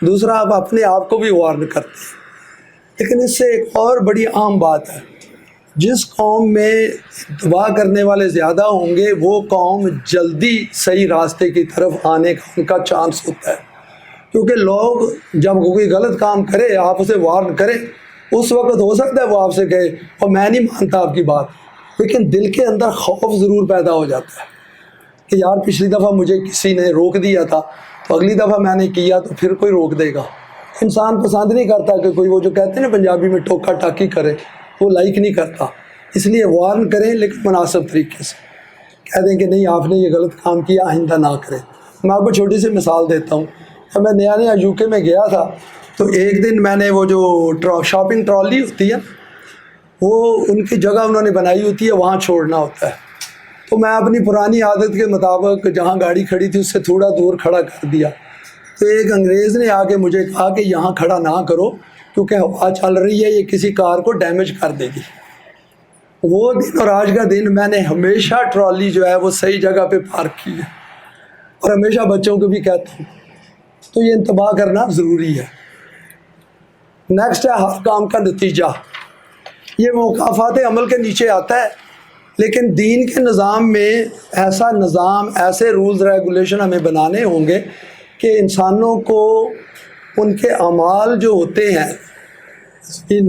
دوسرا آپ اپنے آپ کو بھی وارن کرتے ہیں۔ لیکن اس سے ایک اور بڑی عام بات ہے، جس قوم میں انتباہ کرنے والے زیادہ ہوں گے وہ قوم جلدی صحیح راستے کی طرف آنے کا ان کا چانس ہوتا ہے، کیونکہ لوگ جب کوئی غلط کام کرے آپ اسے وارن کریں، اس وقت ہو سکتا ہے وہ آپ سے کہے اور میں نہیں مانتا آپ کی بات، لیکن دل کے اندر خوف ضرور پیدا ہو جاتا ہے کہ یار پچھلی دفعہ مجھے کسی نے روک دیا تھا تو اگلی دفعہ میں نے کیا تو پھر کوئی روک دے گا۔ انسان پسند نہیں کرتا کہ کوئی وہ جو کہتے ہیں نا پنجابی میں ٹوکا ٹاکی کرے، وہ لائک نہیں کرتا، اس لیے وارن کریں لیکن مناسب طریقے سے کہہ دیں کہ نہیں آپ نے یہ غلط کام کیا، آئندہ نہ کریں۔ میں آپ کو چھوٹی سی مثال دیتا ہوں، جب میں نیا UK میں گیا تھا تو ایک دن میں نے وہ جو شاپنگ ٹرالی ہوتی ہے وہ ان کی جگہ انہوں نے بنائی ہوتی ہے، وہاں چھوڑنا ہوتا ہے، تو میں اپنی پرانی عادت کے مطابق جہاں گاڑی کھڑی تھی اس سے تھوڑا دور کھڑا کر دیا، تو ایک انگریز نے آ کے مجھے کہا کہ یہاں کھڑا نہ کرو کیونکہ ہوا چل رہی ہے، یہ کسی کار کو ڈیمیج کر دے گی۔ وہ دن اور آج کا دن میں نے ہمیشہ ٹرالی جو ہے وہ صحیح جگہ پہ پارک کی ہے، اور ہمیشہ بچوں کو بھی کہتا ہوں، تو یہ انتباہ کرنا ضروری ہے۔ نیکسٹ ہے ہر کام کا نتیجہ، یہ موقفات عمل کے نیچے آتا ہے، لیکن دین کے نظام میں ایسا نظام، ایسے رولز ریگولیشن ہمیں بنانے ہوں گے کہ انسانوں کو ان کے اعمال جو ہوتے ہیں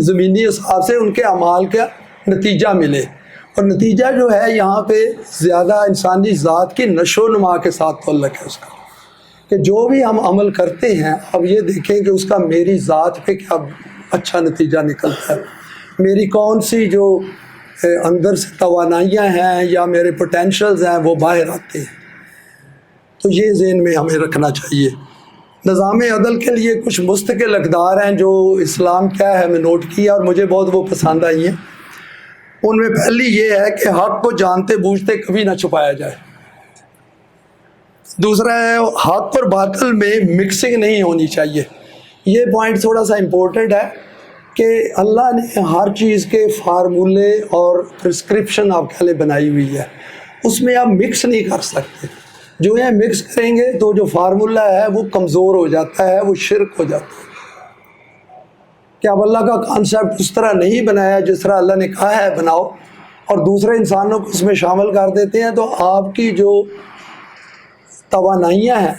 زمینی حساب سے ان کے اعمال کا نتیجہ ملے، اور نتیجہ جو ہے یہاں پہ زیادہ انسانی ذات کی نشو و نما کے ساتھ تعلق ہے اس کا، کہ جو بھی ہم عمل کرتے ہیں اب یہ دیکھیں کہ اس کا میری ذات پہ کیا اچھا نتیجہ نکلتا ہے، میری کون سی جو اندر سے توانائیاں ہیں یا میرے پوٹینشلز ہیں وہ باہر آتے ہیں، تو یہ ذہن میں ہمیں رکھنا چاہیے۔ نظام عدل کے لیے کچھ مستقل اقدار ہیں جو اسلام کیا ہے ہمیں نوٹ کیا اور مجھے بہت وہ پسند آئی ہیں۔ ان میں پہلی یہ ہے کہ حق کو جانتے بوجھتے کبھی نہ چھپایا جائے، دوسرا ہے حق اور باطل میں مکسنگ نہیں ہونی چاہیے۔ یہ پوائنٹ تھوڑا سا امپورٹنٹ ہے کہ اللہ نے ہر چیز کے فارمولے اور پرسکرپشن آپ کے لیے بنائی ہوئی ہے، اس میں آپ مکس نہیں کر سکتے، جو یہ مکس کریں گے تو جو فارمولہ ہے وہ کمزور ہو جاتا ہے، وہ شرک ہو جاتا ہے۔ کہ اب اللہ کا کانسیپٹ اس طرح نہیں بنایا جس طرح اللہ نے کہا ہے بناؤ، اور دوسرے انسانوں کو اس میں شامل کر دیتے ہیں، تو آپ کی جو توانائیاں ہیں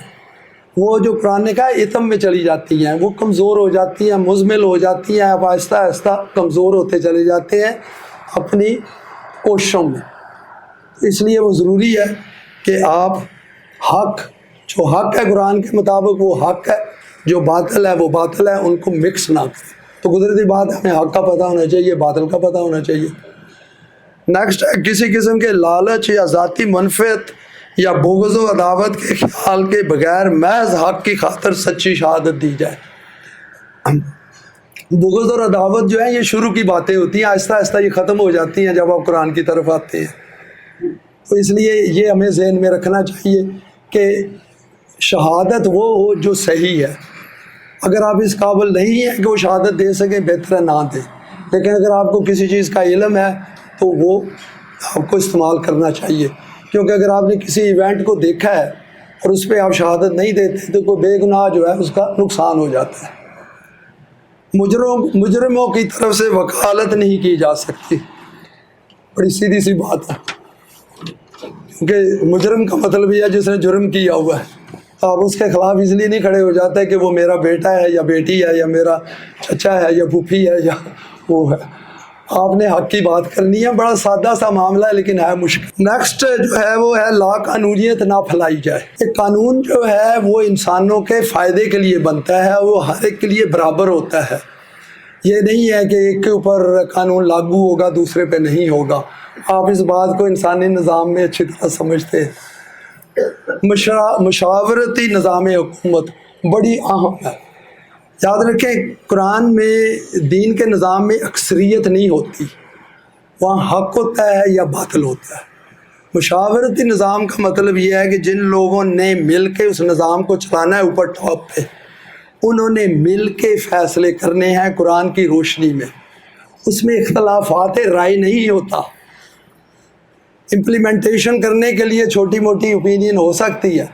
وہ جو قرآن نے کہا اتم میں چلی جاتی ہیں، وہ کمزور ہو جاتی ہیں، مزمل ہو جاتی ہیں، آپ آہستہ آہستہ کمزور ہوتے چلے جاتے ہیں اپنی کوششوں میں۔ اس لیے وہ ضروری ہے کہ آپ حق، جو حق ہے قرآن کے مطابق وہ حق ہے، جو باطل ہے وہ باطل ہے، ان کو مکس نہ کریں۔ تو قدرتی بات ہے ہمیں حق کا پتہ ہونا چاہیے، باطل کا پتہ ہونا چاہیے۔ نیکسٹ ہے کسی قسم کے لالچ یا ذاتی منفعت یا بغض و عداوت کے خیال کے بغیر محض حق کی خاطر سچی شہادت دی جائے۔ بغض اور عداوت جو ہے یہ شروع کی باتیں ہوتی ہیں، آہستہ آہستہ یہ ختم ہو جاتی ہیں جب آپ قرآن کی طرف آتے ہیں، تو اس لیے یہ ہمیں ذہن میں رکھنا چاہیے کہ شہادت وہ ہو جو صحیح ہے۔ اگر آپ اس قابل نہیں ہیں کہ وہ شہادت دے سکیں، بہتر ہے نہ دیں، لیکن اگر آپ کو کسی چیز کا علم ہے تو وہ آپ کو استعمال کرنا چاہیے، کیونکہ اگر آپ نے کسی ایونٹ کو دیکھا ہے اور اس پہ آپ شہادت نہیں دیتے تو کوئی بے گناہ جو ہے اس کا نقصان ہو جاتا ہے۔ مجرموں کی طرف سے وکالت نہیں کی جا سکتی، بڑی سیدھی سی بات ہے، کیونکہ مجرم کا مطلب یہ ہے جس نے جرم کیا ہوا ہے، آپ اس کے خلاف اس لیے نہیں کھڑے ہو جاتے کہ وہ میرا بیٹا ہے یا بیٹی ہے یا میرا چچا ہے یا پھوپھی ہے یا وہ ہے، آپ نے حق کی بات کرنی ہے۔ بڑا سادہ سا معاملہ ہے لیکن ہے مشکل۔ نیکسٹ جو ہے وہ ہے لا قانونیت نہ پھیلائی جائے۔ ایک قانون جو ہے وہ انسانوں کے فائدے کے لیے بنتا ہے، وہ ہر ایک کے لیے برابر ہوتا ہے، یہ نہیں ہے کہ ایک کے اوپر قانون لاگو ہوگا دوسرے پہ نہیں ہوگا۔ آپ اس بات کو انسانی نظام میں اچھی طرح سمجھتے ہیں۔ مشاورتی نظام حکومت بڑی اہم ہے۔ یاد رکھیں قرآن میں دین کے نظام میں اکثریت نہیں ہوتی، وہاں حق ہوتا ہے یا باطل ہوتا ہے۔ مشاورتی نظام کا مطلب یہ ہے کہ جن لوگوں نے مل کے اس نظام کو چلانا ہے اوپر ٹاپ پہ، انہوں نے مل کے فیصلے کرنے ہیں قرآن کی روشنی میں، اس میں اختلافات رائے نہیں ہوتا۔ امپلیمنٹیشن کرنے کے لیے چھوٹی موٹی اوپینین ہو سکتی ہے،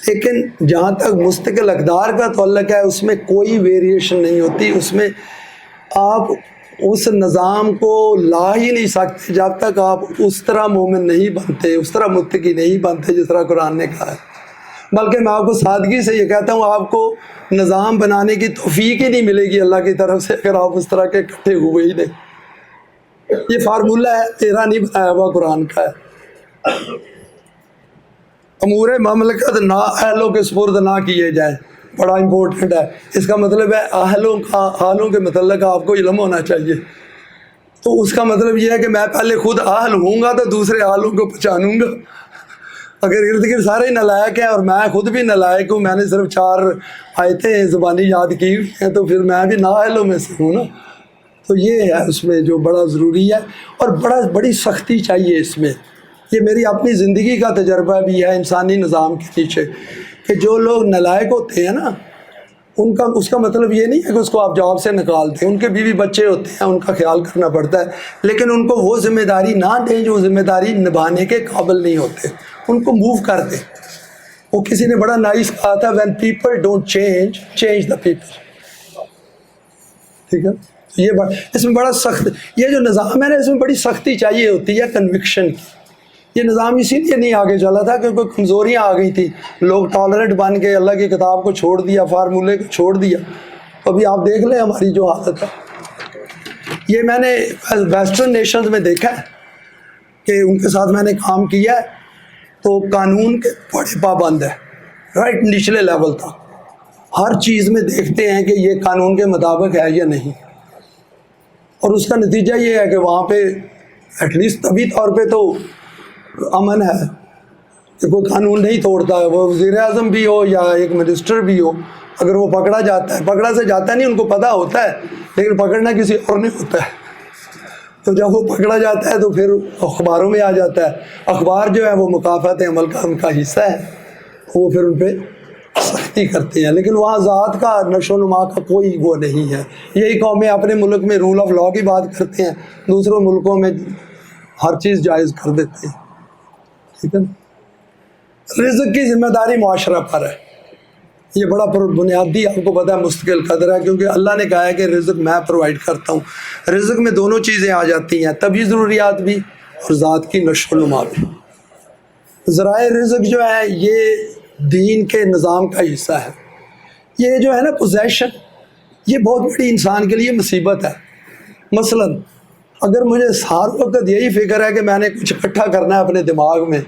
لیکن جہاں تک مستقل اقدار کا تعلق ہے اس میں کوئی ویریشن نہیں ہوتی، اس میں آپ اس نظام کو لا ہی نہیں سکتے جب تک آپ اس طرح مومن نہیں بنتے، اس طرح متقی نہیں بنتے جس طرح قرآن نے کہا ہے۔ بلکہ میں آپ کو سادگی سے یہ کہتا ہوں، آپ کو نظام بنانے کی توفیق ہی نہیں ملے گی اللہ کی طرف سے اگر آپ اس طرح کے اکٹھے ہوئے ہی نہیں۔ یہ فارمولہ ہے، تیرا نہیں بنایا ہوا، قرآن کا ہے۔ امور مملکت نا اہلوں کے سپرد نہ کیے جائیں، بڑا امپورٹنٹ ہے۔ اس کا مطلب ہے اہلوں کے متعلق آپ کو علم ہونا چاہیے۔ تو اس کا مطلب یہ ہے کہ میں پہلے خود اہل ہوں گا تو دوسرے اہلوں کو پہچانوں گا۔ اگر ارد گرد سارے نالائق ہیں اور میں خود بھی نالائق ہوں، میں نے صرف 4 آیتیں زبانی یاد کی ہوئی ہیں، تو پھر میں بھی نااہلوں میں سے ہوں نا۔ تو یہ ہے اس میں جو بڑا ضروری ہے، اور بڑی سختی چاہیے اس میں۔ یہ میری اپنی زندگی کا تجربہ بھی ہے انسانی نظام کے پیچھے، کہ جو لوگ نالائق ہوتے ہیں نا، اس کا مطلب یہ نہیں ہے کہ اس کو آپ جاب سے نکال دیں، ان کے بیوی بچے ہوتے ہیں، ان کا خیال کرنا پڑتا ہے، لیکن ان کو وہ ذمہ داری نہ دیں جو ذمہ داری نبھانے کے قابل نہیں ہوتے، ان کو موو کر دیں۔ وہ کسی نے بڑا نائس کہا تھا، when people don't change, change the people۔ ٹھیک ہے، اس میں بڑا سخت، یہ جو نظام ہے نا اس میں بڑی سختی چاہیے ہوتی ہے کنوکشن کی۔ یہ نظام اسی لیے نہیں آگے چلا تھا کیونکہ کمزوریاں آ گئی تھی، لوگ ٹالرنٹ بن کے اللہ کی کتاب کو چھوڑ دیا، فارمولے کو چھوڑ دیا۔ ابھی آپ دیکھ لیں ہماری جو حالت ہے، یہ میں نے ویسٹرن نیشنز میں دیکھا ہے کہ ان کے ساتھ میں نے کام کیا ہے، تو قانون کے بڑے پابند ہے، رائٹ نچلے لیول تک ہر چیز میں دیکھتے ہیں کہ یہ قانون کے مطابق ہے یا نہیں، اور اس کا نتیجہ یہ ہے کہ وہاں پہ ایٹ لیسٹ طبی طور پہ تو امن ہے کہ کوئی قانون نہیں توڑتا ہے، وہ وزیر اعظم بھی ہو یا ایک منسٹر بھی ہو، اگر وہ پکڑا جاتا ہے، پکڑا سے جاتا نہیں، ان کو پتہ ہوتا ہے، لیکن پکڑنا کسی اور نہیں ہوتا ہے، تو جب وہ پکڑا جاتا ہے تو پھر اخباروں میں آ جاتا ہے۔ اخبار جو ہے وہ مکافات عمل کا ان کا حصہ ہے، وہ پھر ان پہ سختی کرتے ہیں، لیکن وہاں ذات کا نشو و نما کا کوئی وہ نہیں ہے۔ یہی قومیں اپنے ملک میں رول آف لا کی بات کرتے ہیں، دوسروں ملکوں میں ہر چیز جائز کر دیتے ہیں۔ ٹھیک ہے، رزق کی ذمہ داری معاشرہ پر ہے، یہ بڑا بنیادی آپ کو پتہ ہے مستقل قدر ہے، کیونکہ اللہ نے کہا ہے کہ رزق میں پرووائڈ کرتا ہوں۔ رزق میں دونوں چیزیں آ جاتی ہیں، طبعی ضروریات بھی اور ذات کی نشو و نما بھی۔ ذرائع رزق جو ہے یہ دین کے نظام کا حصہ ہے۔ یہ جو ہے نا پوزیشن، یہ بہت بڑی انسان کے لیے مصیبت ہے۔ مثلا اگر مجھے ہر وقت یہی فکر ہے کہ میں نے کچھ اکٹھا کرنا ہے اپنے دماغ میں،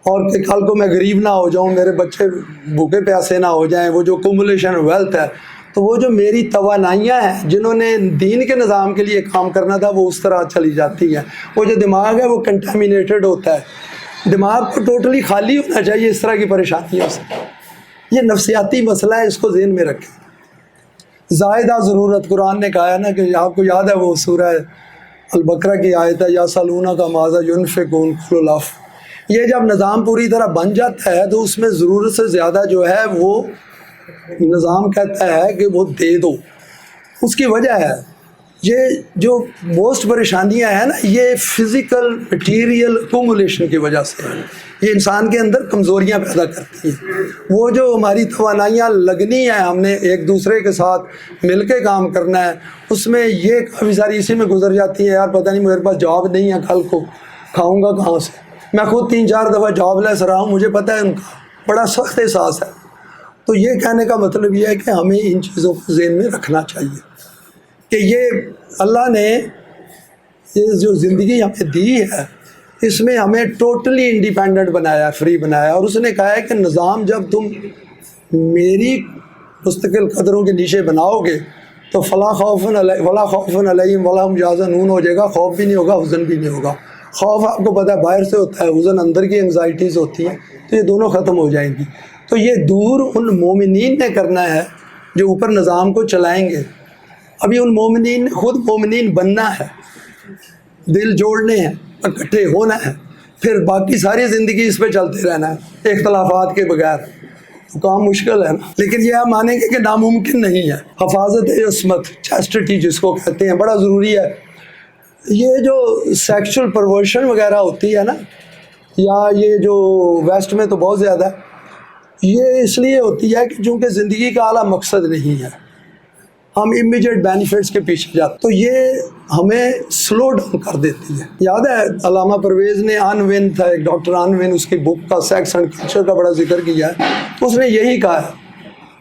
اور کہ کل کو میں غریب نہ ہو جاؤں، میرے بچے بھوکے پیاسے نہ ہو جائیں، وہ جو کمولیشن ویلتھ ہے، تو وہ جو میری توانائیاں ہیں جنہوں نے دین کے نظام کے لیے کام کرنا تھا وہ اس طرح چلی جاتی ہیں۔ وہ جو دماغ ہے وہ کنٹامینیٹڈ ہوتا ہے، دماغ کو ٹوٹلی خالی ہونا چاہیے اس طرح کی پریشانیوں سے۔ یہ نفسیاتی مسئلہ ہے، اس کو ذہن میں رکھیں۔ زائدہ ضرورت، قرآن نے کہا ہے نا کہ آپ کو یاد ہے وہ سورہ البقرہ کی آیت ہے، یا سلونہ کا ماذا ينفقون قل العفو۔ یہ جب نظام پوری طرح بن جاتا ہے تو اس میں ضرورت سے زیادہ جو ہے وہ نظام کہتا ہے کہ وہ دے دو، اس کی وجہ ہے یہ جو موسٹ پریشانیاں ہیں نا، یہ فزیکل مٹیریل ایکومولیشن کی وجہ سے ہے. یہ انسان کے اندر کمزوریاں پیدا کرتی ہیں. وہ جو ہماری توانائیاں لگنی ہیں، ہم نے ایک دوسرے کے ساتھ مل کے کام کرنا ہے، اس میں یہ کافی ساری اسی میں گزر جاتی ہیں. یار پتہ نہیں میرے پاس جاب نہیں ہے، کل کو کھاؤں گا کہاں سے. میں خود 3-4 دفعہ جاب لیس رہا ہوں، مجھے پتہ ہے ان کا بڑا سخت احساس ہے. تو یہ کہنے کا مطلب یہ ہے کہ ہمیں ان چیزوں کو ذہن میں رکھنا چاہیے کہ یہ اللہ نے یہ جو زندگی ہمیں دی ہے، اس میں ہمیں ٹوٹلی انڈیپینڈنٹ بنایا، فری بنایا. اور اس نے کہا ہے کہ نظام جب تم میری مستقل قدروں کے نیچے بناؤ گے تو فلا خوف علیہم ولا هم یحزنون ہو جائے گا. خوف بھی نہیں ہوگا، حزن بھی نہیں ہوگا. خوف آپ کو پتہ ہے باہر سے ہوتا ہے، حزن اندر کی انگزائٹیز ہوتی ہیں، تو یہ دونوں ختم ہو جائیں گی. تو یہ دور ان مومنین نے کرنا ہے جو اوپر نظام کو چلائیں گے. ابھی ان مومنین نے خود مومنین بننا ہے، دل جوڑنے ہیں، اکٹھے ہونا ہے، پھر باقی ساری زندگی اس پہ چلتے رہنا ہے اختلافات کے بغیر. تو کام مشکل ہے نا، لیکن یہ آپ مانیں گے کہ ناممکن نہیں ہے. حفاظت عصمت، چیسٹٹی جس کو کہتے ہیں، بڑا ضروری ہے. یہ جو سیکشل پرورشن وغیرہ ہوتی ہے نا، یا یہ جو ویسٹ میں تو بہت زیادہ ہے، یہ اس لیے ہوتی ہے کہ چونکہ زندگی کا اعلیٰ مقصد نہیں ہے، ہم امیجیٹ بینیفٹس کے پیچھے جاتے، تو یہ ہمیں سلو ڈاؤن کر دیتی ہے. یاد ہے علامہ پرویز نے آن وین تھا ایک ڈاکٹر آن وین، اس کی بک کا سیکس اینڈ کلچر کا بڑا ذکر کیا ہے. اس نے یہی کہا ہے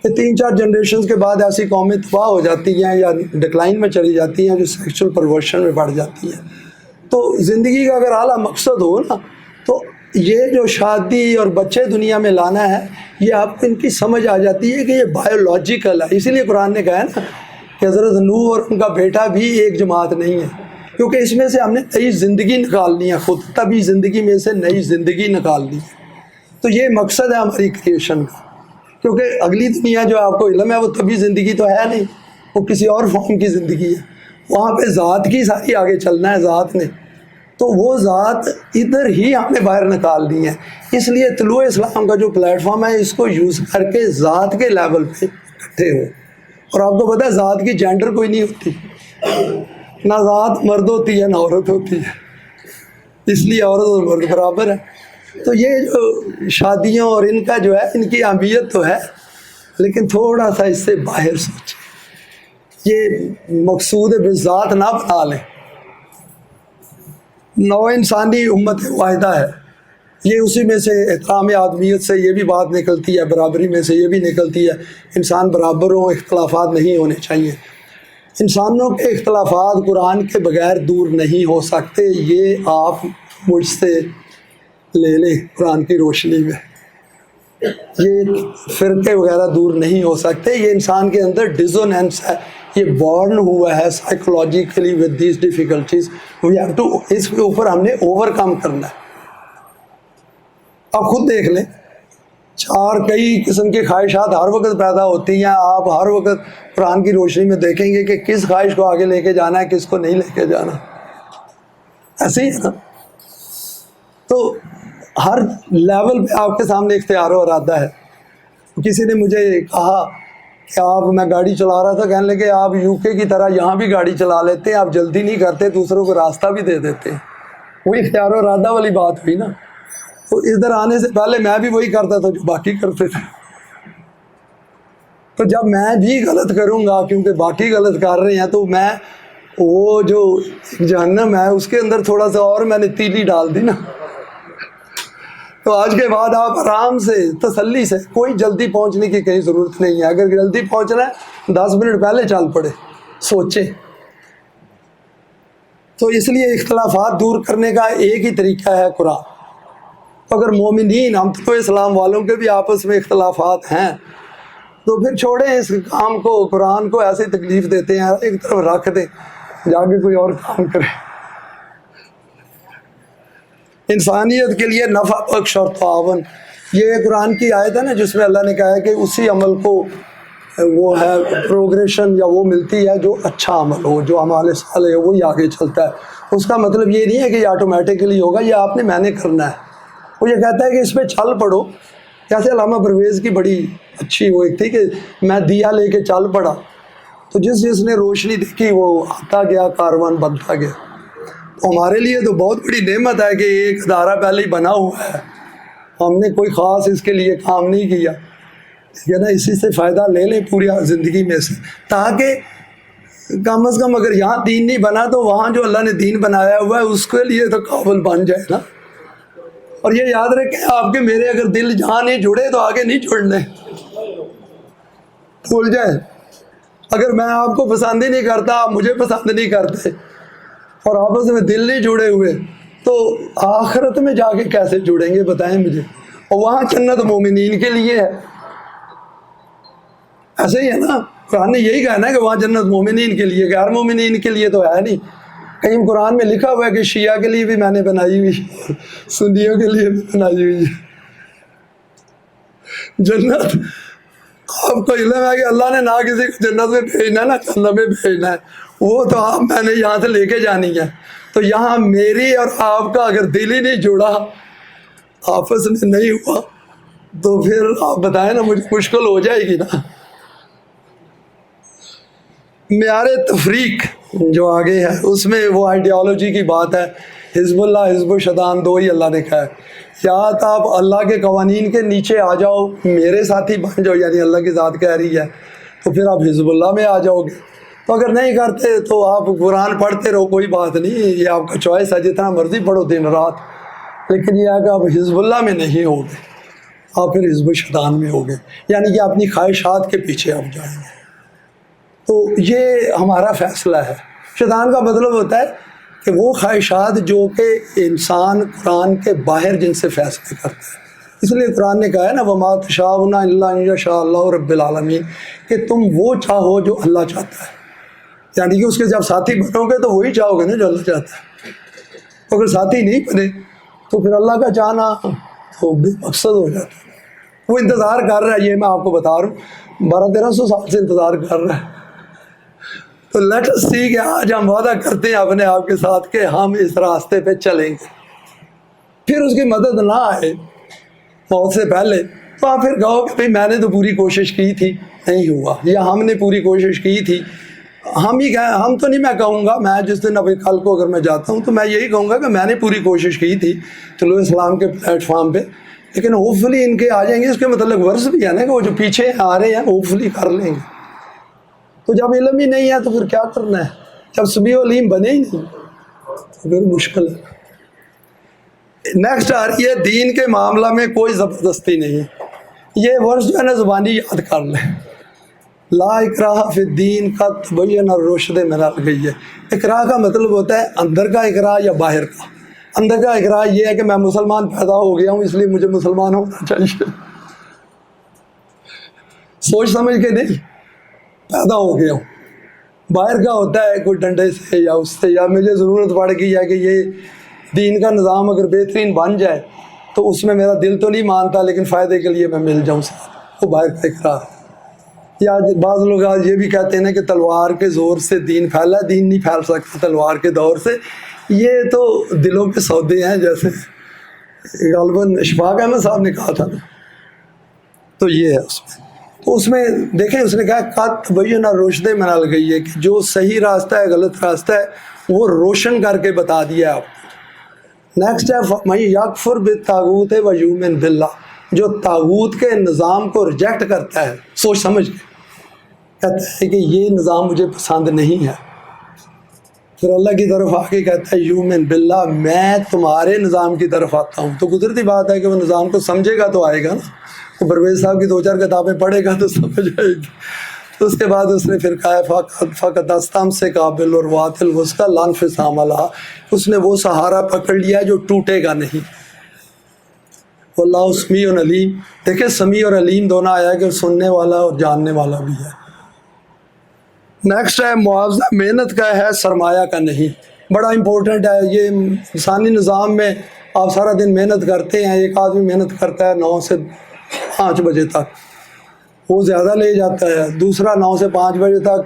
کہ 3-4 جنریشنز کے بعد ایسی قومیں تباہ ہو جاتی ہیں یا ڈکلائن میں چلی جاتی ہیں جو سیکشل پرورشن میں بڑھ جاتی ہیں. تو زندگی کا اگر اعلیٰ مقصد ہو نا، تو یہ جو شادی اور بچے دنیا میں لانا ہے، یہ آپ کو ان کی سمجھ آ جاتی ہے کہ یہ بایولوجیکل ہے. اسی لیے قرآن نے کہا ہے نا کہ حضرت نوح اور ان کا بیٹا بھی ایک جماعت نہیں ہے، کیونکہ اس میں سے ہم نے نئی زندگی نکالنی ہے، خود تبھی زندگی میں سے نئی زندگی نکالنی ہے. تو یہ مقصد ہے ہماری کریشن کا، کیونکہ اگلی دنیا جو آپ کو علم ہے وہ تبھی زندگی تو ہے نہیں، وہ کسی اور فارم کی زندگی ہے. وہاں پہ ذات کی ساری آگے چلنا ہے ذات نے، تو وہ ذات ادھر ہی ہم نے باہر نکالنی ہے. اس لیے طلوع اسلام کا جو پلیٹ فارم ہے، اس کو یوز کر کے ذات کے لیول پہ اکٹھے ہو. اور آپ کو پتہ ہے ذات کی جینڈر کوئی نہیں ہوتی، نہ ذات مرد ہوتی ہے نہ عورت ہوتی ہے، اس لیے عورت اور مرد برابر ہے. تو یہ جو شادیوں اور ان کا جو ہے، ان کی اہمیت تو ہے، لیکن تھوڑا سا اس سے باہر سوچیں، یہ مقصود بذات نہ بنا لیں. نو انسانی امت واحدہ ہے، یہ اسی میں سے احترام آدمیت سے یہ بھی بات نکلتی ہے، برابری میں سے یہ بھی نکلتی ہے. انسان برابر ہوں، اختلافات نہیں ہونے چاہیے. انسانوں کے اختلافات قرآن کے بغیر دور نہیں ہو سکتے، یہ آپ مجھ سے لے لیں. قرآن کی روشنی میں یہ فرقے وغیرہ دور نہیں ہو سکتے. یہ انسان کے اندر ڈزوننس ہے، یہ بورن ہوا ہے psychologically with these difficulties. We have to, اس کے اوپر ہم نے اوور کم کرنا ہے. آپ خود دیکھ لیں، 4 کئی قسم کی خواہشات ہر وقت پیدا ہوتی ہیں. آپ ہر وقت قرآن کی روشنی میں دیکھیں گے کہ کس خواہش کو آگے لے کے جانا ہے، کس کو نہیں لے کے جانا. ایسے ہی ہے نا. تو ہر لیول پہ آپ کے سامنے اختیار و ارادہ ہے. کسی نے مجھے کہا کہ میں گاڑی چلا رہا تھا، کہنے لگے آپ یو کے کی طرح یہاں بھی گاڑی چلا لیتے ہیں، آپ جلدی نہیں کرتے، دوسروں کو راستہ بھی دے دیتے ہیں. وہی اختیار و ارادہ والی بات ہوئی نا. تو ادھر آنے سے پہلے میں بھی وہی کرتا تھا جو باقی کرتے تھے. تو جب میں بھی غلط کروں گا کیونکہ باقی غلط کر رہے ہیں، تو میں وہ جو جہنم ہے اس کے اندر تھوڑا سا اور میں نے تیلی ڈال دی نا. تو آج کے بعد آپ آرام سے تسلی سے، کوئی جلدی پہنچنے کی کہیں ضرورت نہیں ہے. اگر جلدی پہنچنا ہے 10 منٹ پہلے چل پڑے، سوچیں. تو اس لیے اختلافات دور کرنے کا ایک ہی طریقہ ہے قرآن. اگر مومنین، ہم تو اسلام والوں کے بھی آپس میں اختلافات ہیں، تو پھر چھوڑیں اس کام کو. قرآن کو ایسے تکلیف دیتے ہیں، ایک طرف رکھ دیں، جا کے کوئی اور کام کرے. انسانیت کے لیے نفع بخش اور تعاون، یہ قرآن کی آیت ہے نا جس میں اللہ نے کہا ہے کہ اسی عمل کو وہ ہے پروگریشن یا وہ ملتی ہے جو اچھا عمل ہو، جو اعمال صالح ہے وہی آگے چلتا ہے. اس کا مطلب یہ نہیں ہے کہ یہ آٹومیٹکلی ہوگا، یہ آپ نے میں نے کرنا ہے. وہ یہ کہتا ہے کہ اس پہ چل پڑو. جیسے علامہ پرویز کی بڑی اچھی وہ ایک تھی کہ میں دیا لے کے چل پڑا. تو جس نے روشنی دیکھی وہ آتا گیا، کاروان بنتا گیا. تو ہمارے لیے تو بہت بڑی نعمت ہے کہ ایک ادارہ پہلے ہی بنا ہوا ہے، ہم نے کوئی خاص اس کے لیے کام نہیں کیا، ٹھیک ہے نا. اسی سے فائدہ لے لیں پوری زندگی میں سے، تاکہ کم از کم اگر یہاں دین نہیں بنا تو وہاں جو اللہ نے دین بنایا ہوا ہے اس کے لیے تو قابل بن جائے نا. اور یہ یاد رکھیں، آپ کے میرے اگر دل جہاں نہیں جڑے تو آگے نہیں جڑنے، بھول جائیں. اگر میں آپ کو پسند ہی نہیں کرتا، آپ مجھے پسند نہیں کرتے، اور آپس میں دل نہیں جڑے ہوئے، تو آخرت میں جا کے کیسے جڑیں گے بتائیں مجھے. اور وہاں جنت مومنین کے لیے ہے، ایسے ہی ہے نا. قرآن نے یہی کہا نا کہ وہاں جنت مومنین کے لیے، غیر مومنین کے لیے تو ہے نہیں. کہیں قرآن میں لکھا ہوا ہے کہ شیعہ کے لیے بھی میں نے بنائی ہوئی، سنیوں کے لیے بھی بنائی ہوئی ہے جنت. آپ کو علم ہے کہ اللہ نے نہ کسی کو جنت میں بھیجنا ہے نہ جہنم میں بھیجنا ہے، وہ تو آپ میں نے یہاں سے لے کے جانی ہے. تو یہاں میری اور آپ کا اگر دل ہی نہیں جڑا، آپس میں نہیں ہوا، تو پھر آپ بتائیں نا، مجھے مشکل ہو جائے گی نا. معیار تفریق جو آگے ہے اس میں وہ آئیڈیالوجی کی بات ہے. حزب اللہ، حزب الشیطان دو ہی اللہ نے کہا ہے. یا تو آپ اللہ کے قوانین کے نیچے آ جاؤ، میرے ساتھی بن جاؤ، یعنی اللہ کی ذات کہہ رہی ہے، تو پھر آپ حزب اللہ میں آ جاؤ گے. تو اگر نہیں کرتے تو آپ قرآن پڑھتے رہو، کوئی بات نہیں، یہ آپ کا چوائس ہے، جتنا مرضی پڑھو دن رات. لیکن یہ ہے کہ آپ حزب اللہ میں نہیں ہوگے، آپ پھر حزب الشیطان میں ہوگے، یعنی کہ اپنی خواہشات کے پیچھے آپ جائیں گے. تو یہ ہمارا فیصلہ ہے. شیطان کا مطلب ہوتا ہے کہ وہ خواہشات جو کہ انسان قرآن کے باہر جن سے فیصلے کرتا ہے. اس لیے قرآن نے کہا ہے نا، وَمَا تَشَاءُونَ إِلَّا أَن يَشَاءَ اللَّهُ رَبُّ الْعَالَمِينَ، کہ تم وہ چاہو جو اللہ چاہتا ہے. یعنی کہ اس کے جب ساتھی بنو گے تو وہی چاہو گے نا جو اللہ چاہتا ہے. تو اگر ساتھی نہیں بنے تو پھر اللہ کا چاہنا تو بے مقصد ہو جاتا ہے. وہ انتظار کر رہا ہے، یہ میں آپ کو بتا رہا ہوں، 1200-1300 سال سے انتظار کر رہا ہے. تو لیٹ اس سی کہ آج ہم وعدہ کرتے ہیں اپنے آپ کے ساتھ کہ ہم اس راستے پہ چلیں گے. پھر اس کی مدد نہ آئے موت سے پہلے تو آپ پھر کہو کہ بھئی میں نے تو پوری کوشش کی تھی، نہیں ہوا، یا ہم نے پوری کوشش کی تھی. ہم تو نہیں، میں کہوں گا، میں جس دن ابھی کل کو اگر میں جاتا ہوں تو میں یہی کہوں گا کہ میں نے پوری کوشش کی تھی طلوع اسلام کے پلیٹ فارم پہ، لیکن ہوپ فلی ان کے آ جائیں گے. اس کے متعلق ورس بھی ہے نا کہ وہ جو پیچھے آ رہے ہیں ہوپ فلی کر لیں گے. تو جب علم ہی نہیں ہے تو پھر کیا کرنا ہے؟ جب سمیع علیم بنے ہی نہیں تو پھر مشکل ہے. نیکسٹ آ رہی ہے، دین کے معاملہ میں کوئی زبردستی نہیں. یہ ورس جو ہے نا زبانی یاد کر لیں، لا اکراہ فی الدین قد تبین الرشد من الغی. اکراہ کا مطلب ہوتا ہے اندر کا اکراہ یا باہر کا. اندر کا اکراہ یہ ہے کہ میں مسلمان پیدا ہو گیا ہوں اس لیے مجھے مسلمان ہونا چاہیے، سوچ سمجھ کے نہیں، پیدا ہو گیا ہوں. باہر کا ہوتا ہے کوئی ڈنڈے سے یا اس سے، یا مجھے ضرورت پڑ گئی ہے کہ یہ دین کا نظام اگر بہترین بن جائے تو اس میں میرا دل تو نہیں مانتا لیکن فائدے کے لیے میں مل جاؤں ساتھ، وہ باہر کا اقرار. یا بعض لوگ آج یہ بھی کہتے ہیں کہ تلوار کے زور سے دین پھیلا، دین نہیں پھیل سکتا تلوار کے دور سے. یہ تو دلوں کے سودے ہیں، جیسے غالباً اشفاق احمد صاحب نے کہا تھا نا. تو یہ ہے اس میں. تو اس میں دیکھیں اس نے کہا قد تبین الرشد من الغی ہے کہ جو صحیح راستہ ہے غلط راستہ ہے وہ روشن کر کے بتا دیا آپ. نیکسٹ ہے فَمَن یکفر بالطاغوت ویؤمن باللہ، جو طاغوت کے نظام کو ریجیکٹ کرتا ہے سوچ سمجھ کے، کہتا ہے کہ یہ نظام مجھے پسند نہیں ہے، پھر اللہ کی طرف آ کے کہتا ہے یؤمن باللہ، میں تمہارے نظام کی طرف آتا ہوں. تو قدرتی بات ہے کہ وہ نظام کو سمجھے گا تو آئے گا نا. وہ پرویز صاحب کی 2-4 کتابیں پڑھے گا تو سمجھ آئے گی. تو اس کے بعد اس نے پھر کہا فقط استم سے قابل اور واطل اس کا لانفصام علیہ، اس نے وہ سہارا پکڑ لیا جو ٹوٹے گا نہیں. واللہ سمیع علیم، دیکھیں سمیع اور علیم دونوں آیا کہ سننے والا اور جاننے والا بھی ہے. نیکسٹ ہے معاوضہ محنت کا ہے، سرمایہ کا نہیں. بڑا امپورٹنٹ ہے یہ. انسانی نظام میں آپ سارا دن محنت کرتے ہیں، ایک آدمی محنت کرتا ہے 9 سے 5 بجے تک، وہ زیادہ لے جاتا ہے. دوسرا 9 سے 5 بجے تک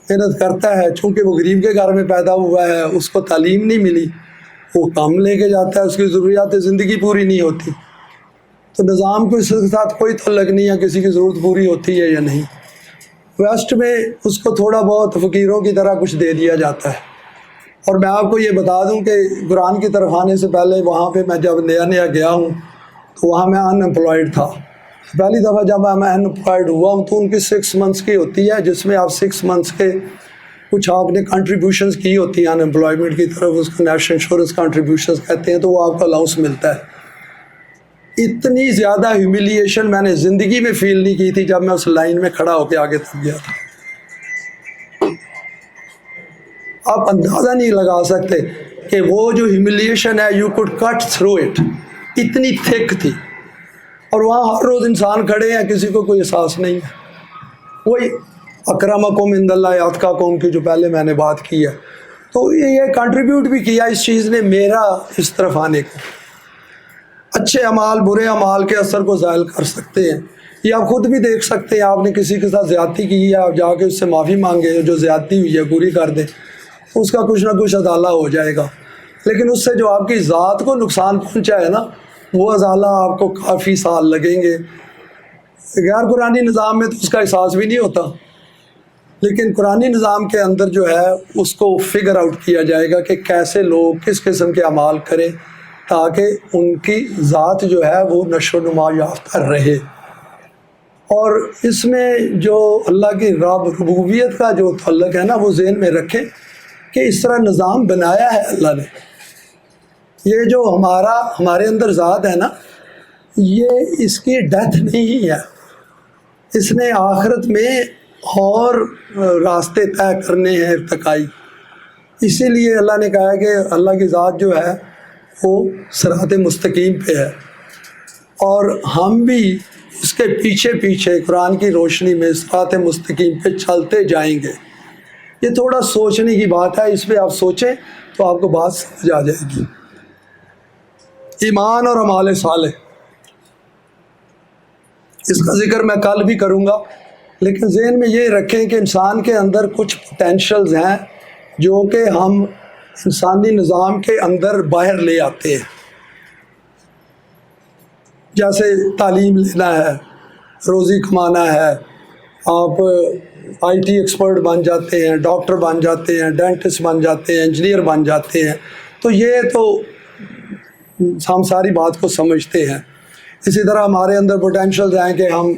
محنت کرتا ہے، چونکہ وہ غریب کے گھر میں پیدا ہوا ہے، اس کو تعلیم نہیں ملی، وہ کم لے کے جاتا ہے، اس کی ضروریات زندگی پوری نہیں ہوتی. تو نظام کو اس کے ساتھ کوئی تعلق نہیں ہے کسی کی ضرورت پوری ہوتی ہے یا نہیں. ویسٹ میں اس کو تھوڑا بہت فقیروں کی طرح کچھ دے دیا جاتا ہے. اور میں آپ کو یہ بتا دوں کہ قرآن کی طرف آنے سے پہلے وہاں پہ میں جب نیا گیا ہوں تو وہاں میں ان امپلائڈ تھا. پہلی دفعہ جب میں ان امپلائڈ ہوا ہوں تو ان کی 6 months کی ہوتی ہے، جس میں آپ 6 months کے کچھ آپ نے کنٹریبیوشنز کی ہوتی ہیں ان امپلائمنٹ کی طرف، اس کو نیشنل انشورنس کنٹریبیوشنز کہتے ہیں، تو وہ آپ کو الاؤنس ملتا ہے. اتنی زیادہ ہیوملیشن میں نے زندگی میں فیل نہیں کی تھی جب میں اس لائن میں کھڑا ہو کے آگے تک گیا تھا. آپ اندازہ نہیں لگا سکتے کہ وہ جو ہیوملیشن ہے you could cut through it, اتنی تھک تھی. اور وہاں ہر روز انسان کھڑے ہیں، کسی کو کوئی احساس نہیں ہے. وہی اکرمکم عند اللہ اتقاکم کی جو پہلے میں نے بات کی ہے. تو یہ کنٹریبیوٹ بھی کیا اس چیز نے میرا اس طرف آنے کو. اچھے اعمال برے اعمال کے اثر کو زائل کر سکتے ہیں. یہ آپ خود بھی دیکھ سکتے ہیں، آپ نے کسی کے ساتھ زیادتی کی ہے، آپ جا کے اس سے معافی مانگے، جو زیادتی ہوئی ہے پوری کر دیں، اس کا کچھ نہ کچھ ازالہ ہو جائے گا. لیکن اس سے جو آپ کی ذات کو نقصان پہنچا ہے نا، وہ ازالہ آپ کو کافی سال لگیں گے. غیر قرآنی نظام میں تو اس کا احساس بھی نہیں ہوتا، لیکن قرآنی نظام کے اندر جو ہے اس کو فگر آؤٹ کیا جائے گا کہ کیسے لوگ کس قسم کے اعمال کریں تاکہ ان کی ذات جو ہے وہ نشو و نما یافتہ رہے. اور اس میں جو اللہ کی ربوبیت کا جو تعلق ہے نا، وہ ذہن میں رکھیں کہ اس طرح نظام بنایا ہے اللہ نے. یہ جو ہمارے اندر ذات ہے نا، یہ اس کی ڈیتھ نہیں ہے. اس نے آخرت میں اور راستے طے کرنے ہیں ارتقائی. اسی لیے اللہ نے کہا کہ اللہ کی ذات جو ہے وہ صراط مستقیم پہ ہے، اور ہم بھی اس کے پیچھے پیچھے قرآن کی روشنی میں صراط مستقیم پہ چلتے جائیں گے. یہ تھوڑا سوچنے کی بات ہے، اس پہ آپ سوچیں تو آپ کو بات سمجھ آ جائے گی. ایمان اور اعمال صالح، اس کا ذکر میں کل بھی کروں گا، لیکن ذہن میں یہ رکھیں کہ انسان کے اندر کچھ پوٹینشلز ہیں جو کہ ہم انسانی نظام کے اندر باہر لے آتے ہیں. جیسے تعلیم لینا ہے، روزی کمانا ہے، آپ آئی ٹی ایکسپرٹ بن جاتے ہیں، ڈاکٹر بن جاتے ہیں، ڈینٹسٹ بن جاتے ہیں، انجینئر بن جاتے ہیں. تو یہ تو ہم ساری بات کو سمجھتے ہیں. اسی طرح ہمارے اندر پوٹینشیلز ہیں کہ ہم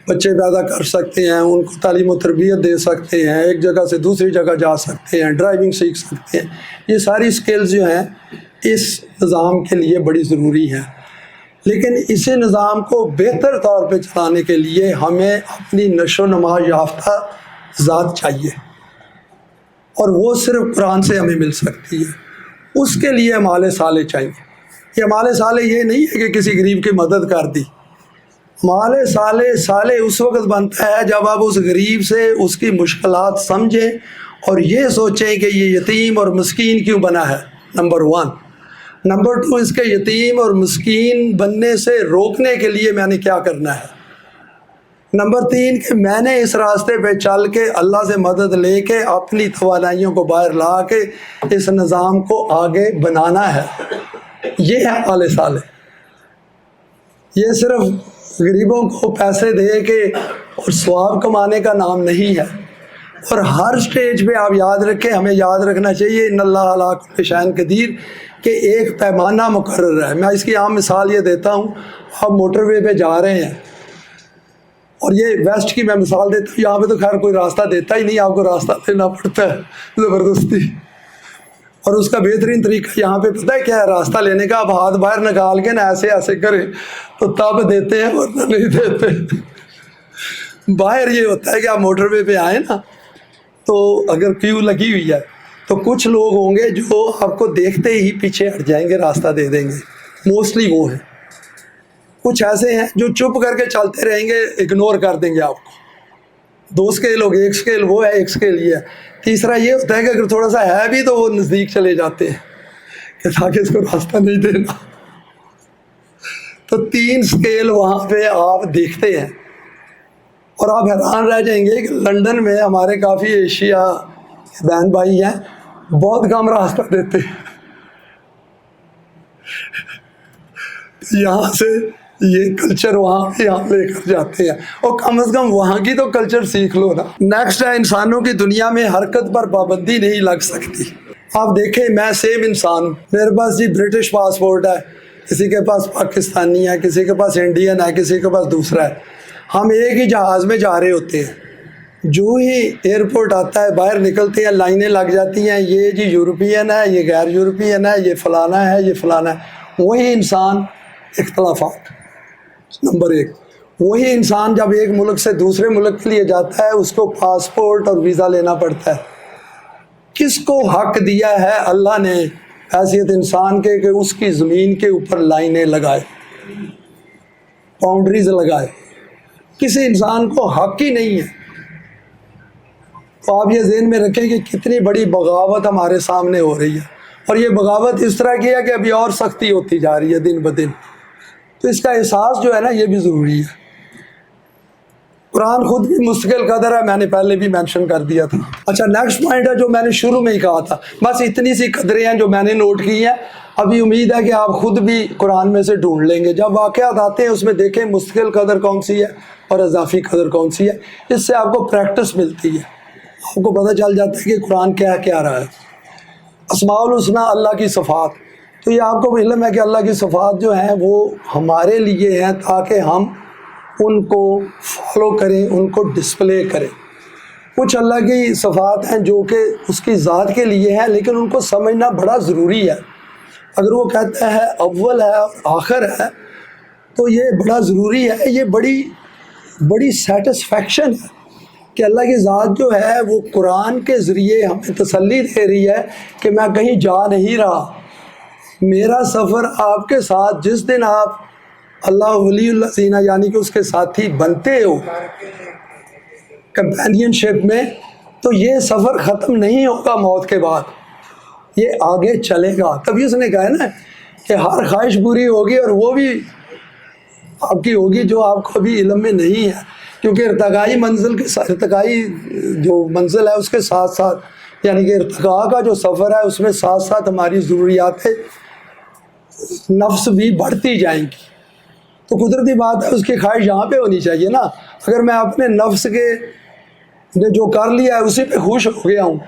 بچے پیدا کر سکتے ہیں، ان کو تعلیم و تربیت دے سکتے ہیں، ایک جگہ سے دوسری جگہ جا سکتے ہیں، ڈرائیونگ سیکھ سکتے ہیں. یہ ساری اسکلز جو ہیں اس نظام کے لیے بڑی ضروری ہیں. لیکن اسی نظام کو بہتر طور پہ چلانے کے لیے ہمیں اپنی نشو و نما یافتہ ذات چاہیے، اور وہ صرف قرآن سے ہمیں مل سکتی ہے. اس کے لیے اعمال صالح چاہیے. یہ اعمال صالح یہ نہیں ہے کہ کسی غریب کی مدد کر دی. اعمال صالح اس وقت بنتا ہے جب آپ اس غریب سے اس کی مشکلات سمجھیں اور یہ سوچیں کہ یہ یتیم اور مسکین کیوں بنا ہے، نمبر 1. نمبر 2، اس کے یتیم اور مسکین بننے سے روکنے کے لیے میں نے کیا کرنا ہے. نمبر 3 کہ میں نے اس راستے پہ چل کے اللہ سے مدد لے کے اپنی توانائیوں کو باہر لا کے اس نظام کو آگے بنانا ہے. یہ ہے اعمال صالح. یہ صرف غریبوں کو پیسے دے کے اور ثواب کمانے کا نام نہیں ہے. اور ہر سٹیج پہ آپ یاد رکھیں، ہمیں یاد رکھنا چاہیے ان اللہ علی کل شیء قدیر، کہ ایک پیمانہ مقرر ہے. میں اس کی عام مثال یہ دیتا ہوں، آپ موٹر وے پہ جا رہے ہیں، اور یہ ویسٹ کی میں مثال دیتا ہوں، یہاں پہ تو خیر کوئی راستہ دیتا ہی نہیں، آپ کو راستہ دینا پڑتا ہے زبردستی. اور اس کا بہترین طریقہ یہاں پہ پتہ ہے کیا ہے راستہ لینے کا؟ آپ ہاتھ باہر نکال کے نا ایسے ایسے کریں تو تب دیتے ہیں ورنہ نہیں دیتے. باہر یہ ہوتا ہے کہ آپ موٹر وے پہ آئیں نا، تو اگر کیو لگی ہوئی ہے تو کچھ لوگ ہوں گے جو آپ کو دیکھتے ہی پیچھے ہٹ جائیں گے، راستہ دے دیں گے. موسٹلی وہ ہیں. کچھ ایسے ہیں جو چپ کر کے چلتے رہیں گے، اگنور کر دیں گے آپ کو. 2 اسکیل ہو گئے، 1 اسکیل وہ ہے، 1 اسکیل یہ ہے. تیسرا یہ ہوتا ہے کہ اگر تھوڑا سا ہے بھی تو وہ نزدیک چلے جاتے ہیں کہ تاکہ اس کو راستہ نہیں دینا. تو 3 اسکیل وہاں پہ آپ دیکھتے ہیں، اور آپ حیران رہ جائیں گے کہ لنڈن میں ہمارے کافی ایشیا بہن بھائی ہیں، بہت کم راستہ دیتے ہیں. یہاں سے یہ کلچر وہاں پہ یہاں لے کر جاتے ہیں، اور کم از کم وہاں کی تو کلچر سیکھ لو نا۔ نیکسٹ ہے، انسانوں کی دنیا میں حرکت پر پابندی نہیں لگ سکتی۔ آپ دیکھیں، میں سیم انسان ہوں، میرے پاس جی برٹش پاسپورٹ ہے، کسی کے پاس پاکستانی ہے، کسی کے پاس انڈین ہے، کسی کے پاس دوسرا ہے، ہم ایک ہی جہاز میں جا رہے ہوتے ہیں، جو ہی ایئرپورٹ آتا ہے باہر نکلتے ہیں، لائنیں لگ جاتی ہیں، یہ جی یورپین ہے، یہ غیر یورپین ہے، یہ فلانا ہے، یہ فلانا ہے۔ وہی انسان، اختلافات نمبر ایک۔ وہی انسان جب ایک ملک سے دوسرے ملک کے لیے جاتا ہے، اس کو پاسپورٹ اور ویزا لینا پڑتا ہے۔ کس کو حق دیا ہے اللہ نے حیثیت انسان کے کہ اس کی زمین کے اوپر لائنیں لگائے، باؤنڈریز لگائے؟ کسی انسان کو حق ہی نہیں ہے۔ تو آپ یہ ذہن میں رکھیں کہ کتنی بڑی بغاوت ہمارے سامنے ہو رہی ہے، اور یہ بغاوت اس طرح کی ہے کہ ابھی اور سختی ہوتی جا رہی ہے دن بدن۔ تو اس کا احساس جو ہے نا، یہ بھی ضروری ہے۔ قرآن خود بھی مستقل قدر ہے، میں نے پہلے بھی مینشن کر دیا تھا۔ اچھا، نیکسٹ پوائنٹ ہے جو میں نے شروع میں ہی کہا تھا، بس اتنی سی قدریں ہیں جو میں نے نوٹ کی ہیں، ابھی امید ہے کہ آپ خود بھی قرآن میں سے ڈھونڈ لیں گے۔ جب واقعات آتے ہیں اس میں دیکھیں مستقل قدر کون سی ہے اور اضافی قدر کون سی ہے، اس سے آپ کو پریکٹس ملتی ہے، آپ کو پتہ چل جاتا ہے کہ قرآن کیا کیا رہا ہے۔ اسماء الحسنی، اللہ کی صفات، تو یہ آپ کو علم ہے کہ اللہ کی صفات جو ہیں وہ ہمارے لیے ہیں تاکہ ہم ان کو فالو کریں، ان کو ڈسپلے کریں۔ کچھ اللہ کی صفات ہیں جو کہ اس کی ذات کے لیے ہیں، لیکن ان کو سمجھنا بڑا ضروری ہے۔ اگر وہ کہتا ہے اول ہے اور آخر ہے تو یہ بڑا ضروری ہے، یہ بڑی سیٹسفیکشن ہے کہ اللہ کی ذات جو ہے وہ قرآن کے ذریعے ہمیں تسلی دے رہی ہے کہ میں کہیں جا نہیں رہا، میرا سفر آپ کے ساتھ، جس دن آپ اللہ ولی الذین یعنی کہ اس کے ساتھی بنتے ہو کمپینین شپ میں، تو یہ سفر ختم نہیں ہوگا موت کے بعد، یہ آگے چلے گا۔ تبھی اس نے کہا ہے نا کہ ہر خواہش پوری ہوگی، اور وہ بھی آپ کی ہوگی جو آپ کو ابھی علم میں نہیں ہے، کیونکہ ارتقائی جو منزل ہے اس کے ساتھ ساتھ، یعنی کہ ارتقاء کا جو سفر ہے اس میں ساتھ ساتھ ہماری ضروریات نفس بھی بڑھتی جائیں گی۔ تو قدرتی بات ہے، اس کی خواہش یہاں پہ ہونی چاہیے نا۔ اگر میں اپنے نفس کے نے جو کر لیا ہے اسی پہ خوش ہو گیا ہوں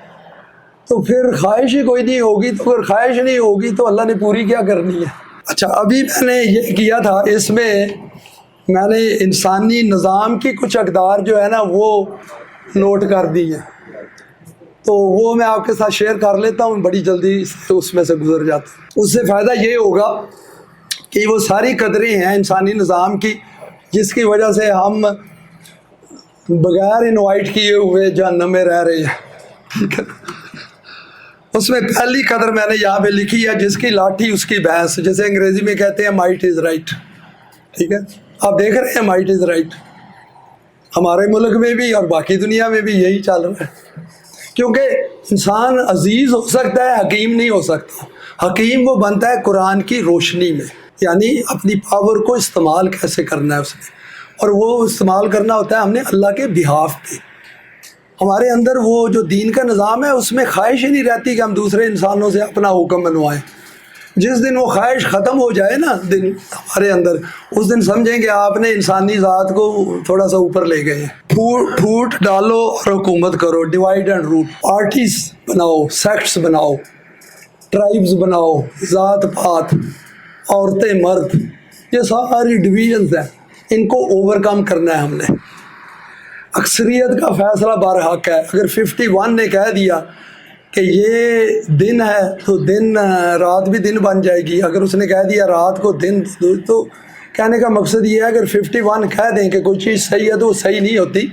تو پھر خواہش ہی کوئی نہیں ہوگی، تو اگر خواہش نہیں ہوگی تو اللہ نے پوری کیا کرنی ہے۔ اچھا، ابھی میں نے یہ کیا تھا، اس میں میں نے انسانی نظام کی کچھ اقدار جو ہے نا وہ نوٹ کر دی ہیں، تو وہ میں آپ کے ساتھ شیئر کر لیتا ہوں، بڑی جلدی اس میں سے گزر جاتا ہوں۔ اس سے فائدہ یہ ہوگا کہ وہ ساری قدریں ہیں انسانی نظام کی جس کی وجہ سے ہم بغیر انوائٹ کیے ہوئے جہنم میں رہ رہے ہیں، ٹھیک ہے۔ اس میں پہلی قدر میں نے یہاں پہ لکھی ہے، جس کی لاٹھی اس کی بھینس، جیسے انگریزی میں کہتے ہیں مائٹ از رائٹ، ٹھیک ہے۔ آپ دیکھ رہے ہیں مائٹ از رائٹ، ہمارے ملک میں بھی اور باقی دنیا میں بھی یہی چل رہا ہے، کیونکہ انسان عزیز ہو سکتا ہے، حکیم نہیں ہو سکتا۔ حکیم وہ بنتا ہے قرآن کی روشنی میں، یعنی اپنی پاور کو استعمال کیسے کرنا ہے اس نے، اور وہ استعمال کرنا ہوتا ہے ہم نے اللہ کے بہاف پہ۔ ہمارے اندر وہ جو دین کا نظام ہے اس میں خواہش ہی نہیں رہتی کہ ہم دوسرے انسانوں سے اپنا حکم منوائیں۔ جس دن وہ خواہش ختم ہو جائے نا دن ہمارے اندر، اس دن سمجھیں کہ آپ نے انسانی ذات کو تھوڑا سا اوپر لے گئے ہیں۔ پھوٹ ڈالو اور حکومت کرو، ڈیوائڈ اینڈ رول، پارٹیز بناؤ، سیکٹس بناؤ، ٹرائبز بناؤ، ذات پات، عورتیں مرد، یہ ساری ڈویژنز ہیں، ان کو اوور کم کرنا ہے ہم نے۔ اکثریت کا فیصلہ برحق ہے۔ اگر 51 نے کہہ دیا کہ یہ دن ہے تو دن رات بھی دن بن جائے گی، اگر اس نے کہہ دیا رات کو دن، تو کہنے کا مقصد یہ ہے اگر 51 کہہ دیں کہ کوئی چیز صحیح ہے تو وہ صحیح نہیں ہوتی۔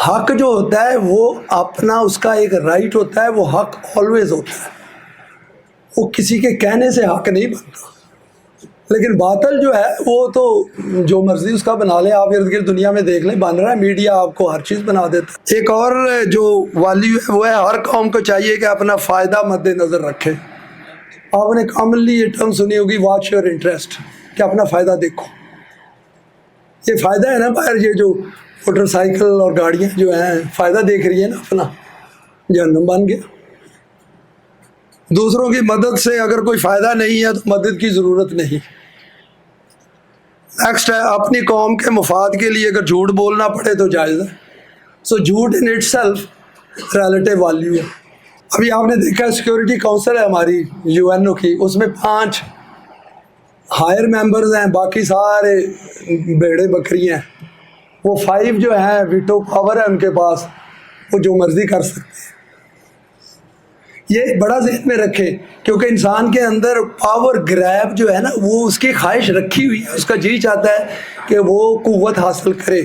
حق جو ہوتا ہے وہ اپنا، اس کا ایک رائٹ ہوتا ہے، وہ حق آلویز ہوتا ہے، وہ کسی کے کہنے سے حق نہیں بنتا۔ لیکن باطل جو ہے وہ تو جو مرضی اس کا بنا لیں، آپ ارد گرد دنیا میں دیکھ لیں، بن رہا ہے، میڈیا آپ کو ہر چیز بنا دیتا ہے۔ ایک اور جو والیو ہے وہ ہے ہر قوم کو چاہیے کہ اپنا فائدہ مد نظر رکھے۔ آپ نے کامنلی یہ ٹرم سنی ہوگی، واچ یور انٹرسٹ، کہ اپنا فائدہ دیکھو۔ یہ فائدہ ہے نا، باہر یہ جو موٹر سائیکل اور گاڑیاں جو ہیں فائدہ دیکھ رہی ہیں نا اپنا، جہنم بن گیا۔ دوسروں کی مدد سے اگر کوئی فائدہ نہیں ہے تو مدد کی ضرورت نہیں۔ نیکسٹ ہے اپنی قوم کے مفاد کے لیے اگر جھوٹ بولنا پڑے تو جائز ہے. سو جھوٹ in it self relative value ہے. ابھی آپ نے دیکھا سیکورٹی کونسل ہے ہماری UN کی، اس میں 5 ہائر ممبرز ہیں، باقی سارے بیڑے بکری ہیں. وہ 5 جو ہیں ویٹو پاور ہے ان کے پاس، وہ جو مرضی کر سکتے ہیں. یہ بڑا ذہن میں رکھے، کیونکہ انسان کے اندر پاور گریب جو ہے نا، وہ اس کی خواہش رکھی ہوئی ہے، اس کا جی چاہتا ہے کہ وہ قوت حاصل کرے.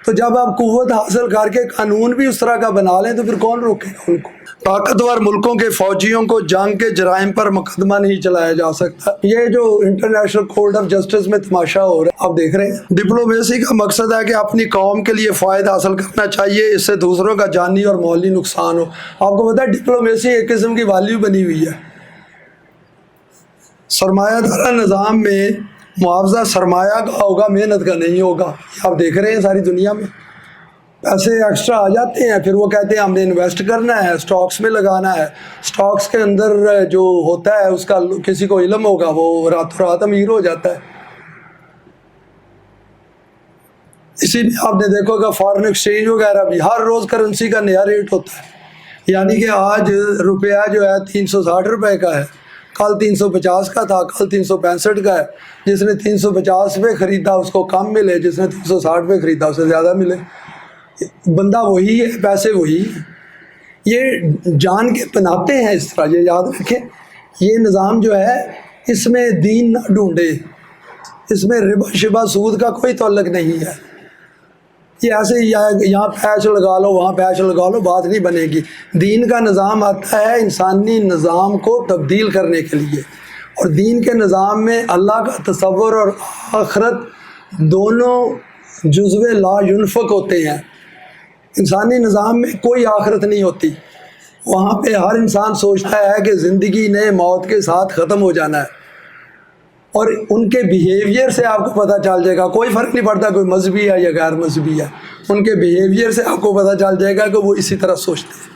تو جب آپ قوت حاصل کر کے قانون بھی اس طرح کا بنا لیں تو پھر کون روکے گا ان کو؟ طاقتور ملکوں کے فوجیوں کو جنگ کے جرائم پر مقدمہ نہیں چلایا جا سکتا. یہ جو انٹرنیشنل کورٹ آف جسٹس میں تماشا ہو رہا ہے آپ دیکھ رہے ہیں. ڈپلومیسی کا مقصد ہے کہ اپنی قوم کے لیے فائدہ حاصل کرنا چاہیے، اس سے دوسروں کا جانی اور مالی نقصان ہو. آپ کو پتہ ہے ڈپلومیسی ایک قسم کی ویلیو بنی ہوئی ہے. سرمایہ دارہ نظام میں معاوضہ سرمایہ کا ہوگا، محنت کا نہیں ہوگا. آپ دیکھ رہے ہیں ساری دنیا میں پیسے ایکسٹرا آ جاتے ہیں، پھر وہ کہتے ہیں ہم نے انویسٹ کرنا ہے، سٹاکس میں لگانا ہے. سٹاکس کے اندر جو ہوتا ہے اس کا کسی کو علم ہوگا وہ راتوں رات امیر ہو جاتا ہے. اسی میں آپ نے دیکھو گا فارن ایکسچینج وغیرہ بھی ہر روز کرنسی کا نیا ریٹ ہوتا ہے. یعنی کہ آج روپیہ جو ہے 360 روپے کا ہے، کل 350 کا تھا، کل 365 کا ہے. جس نے 350 پہ خریدا اس کو کم ملے، جس نے 360 پہ خریدا اسے زیادہ ملے. بندہ وہی ہے، پیسے وہی ہیں. یہ جان کے بناتے ہیں اس طرح. یہ یاد رکھیں، یہ نظام جو ہے اس میں دین نہ ڈھونڈے، اس میں ربا شبہ سود کا کوئی تعلق نہیں ہے. یہ ایسے یہاں پیچ لگا لو وہاں پیچ لگا لو بات نہیں بنے گی. دین کا نظام آتا ہے انسانی نظام کو تبدیل کرنے کے لیے، اور دین کے نظام میں اللہ کا تصور اور آخرت دونوں جزو لا ینفک ہوتے ہیں. انسانی نظام میں کوئی آخرت نہیں ہوتی. وہاں پہ ہر انسان سوچتا ہے کہ زندگی نے موت کے ساتھ ختم ہو جانا ہے، اور ان کے بیہیویئر سے آپ کو پتہ چل جائے گا. کوئی فرق نہیں پڑتا کوئی مذہبی ہے یا غیر مذہبی ہے، ان کے بیہیویئر سے آپ کو پتہ چل جائے گا کہ وہ اسی طرح سوچتے ہیں.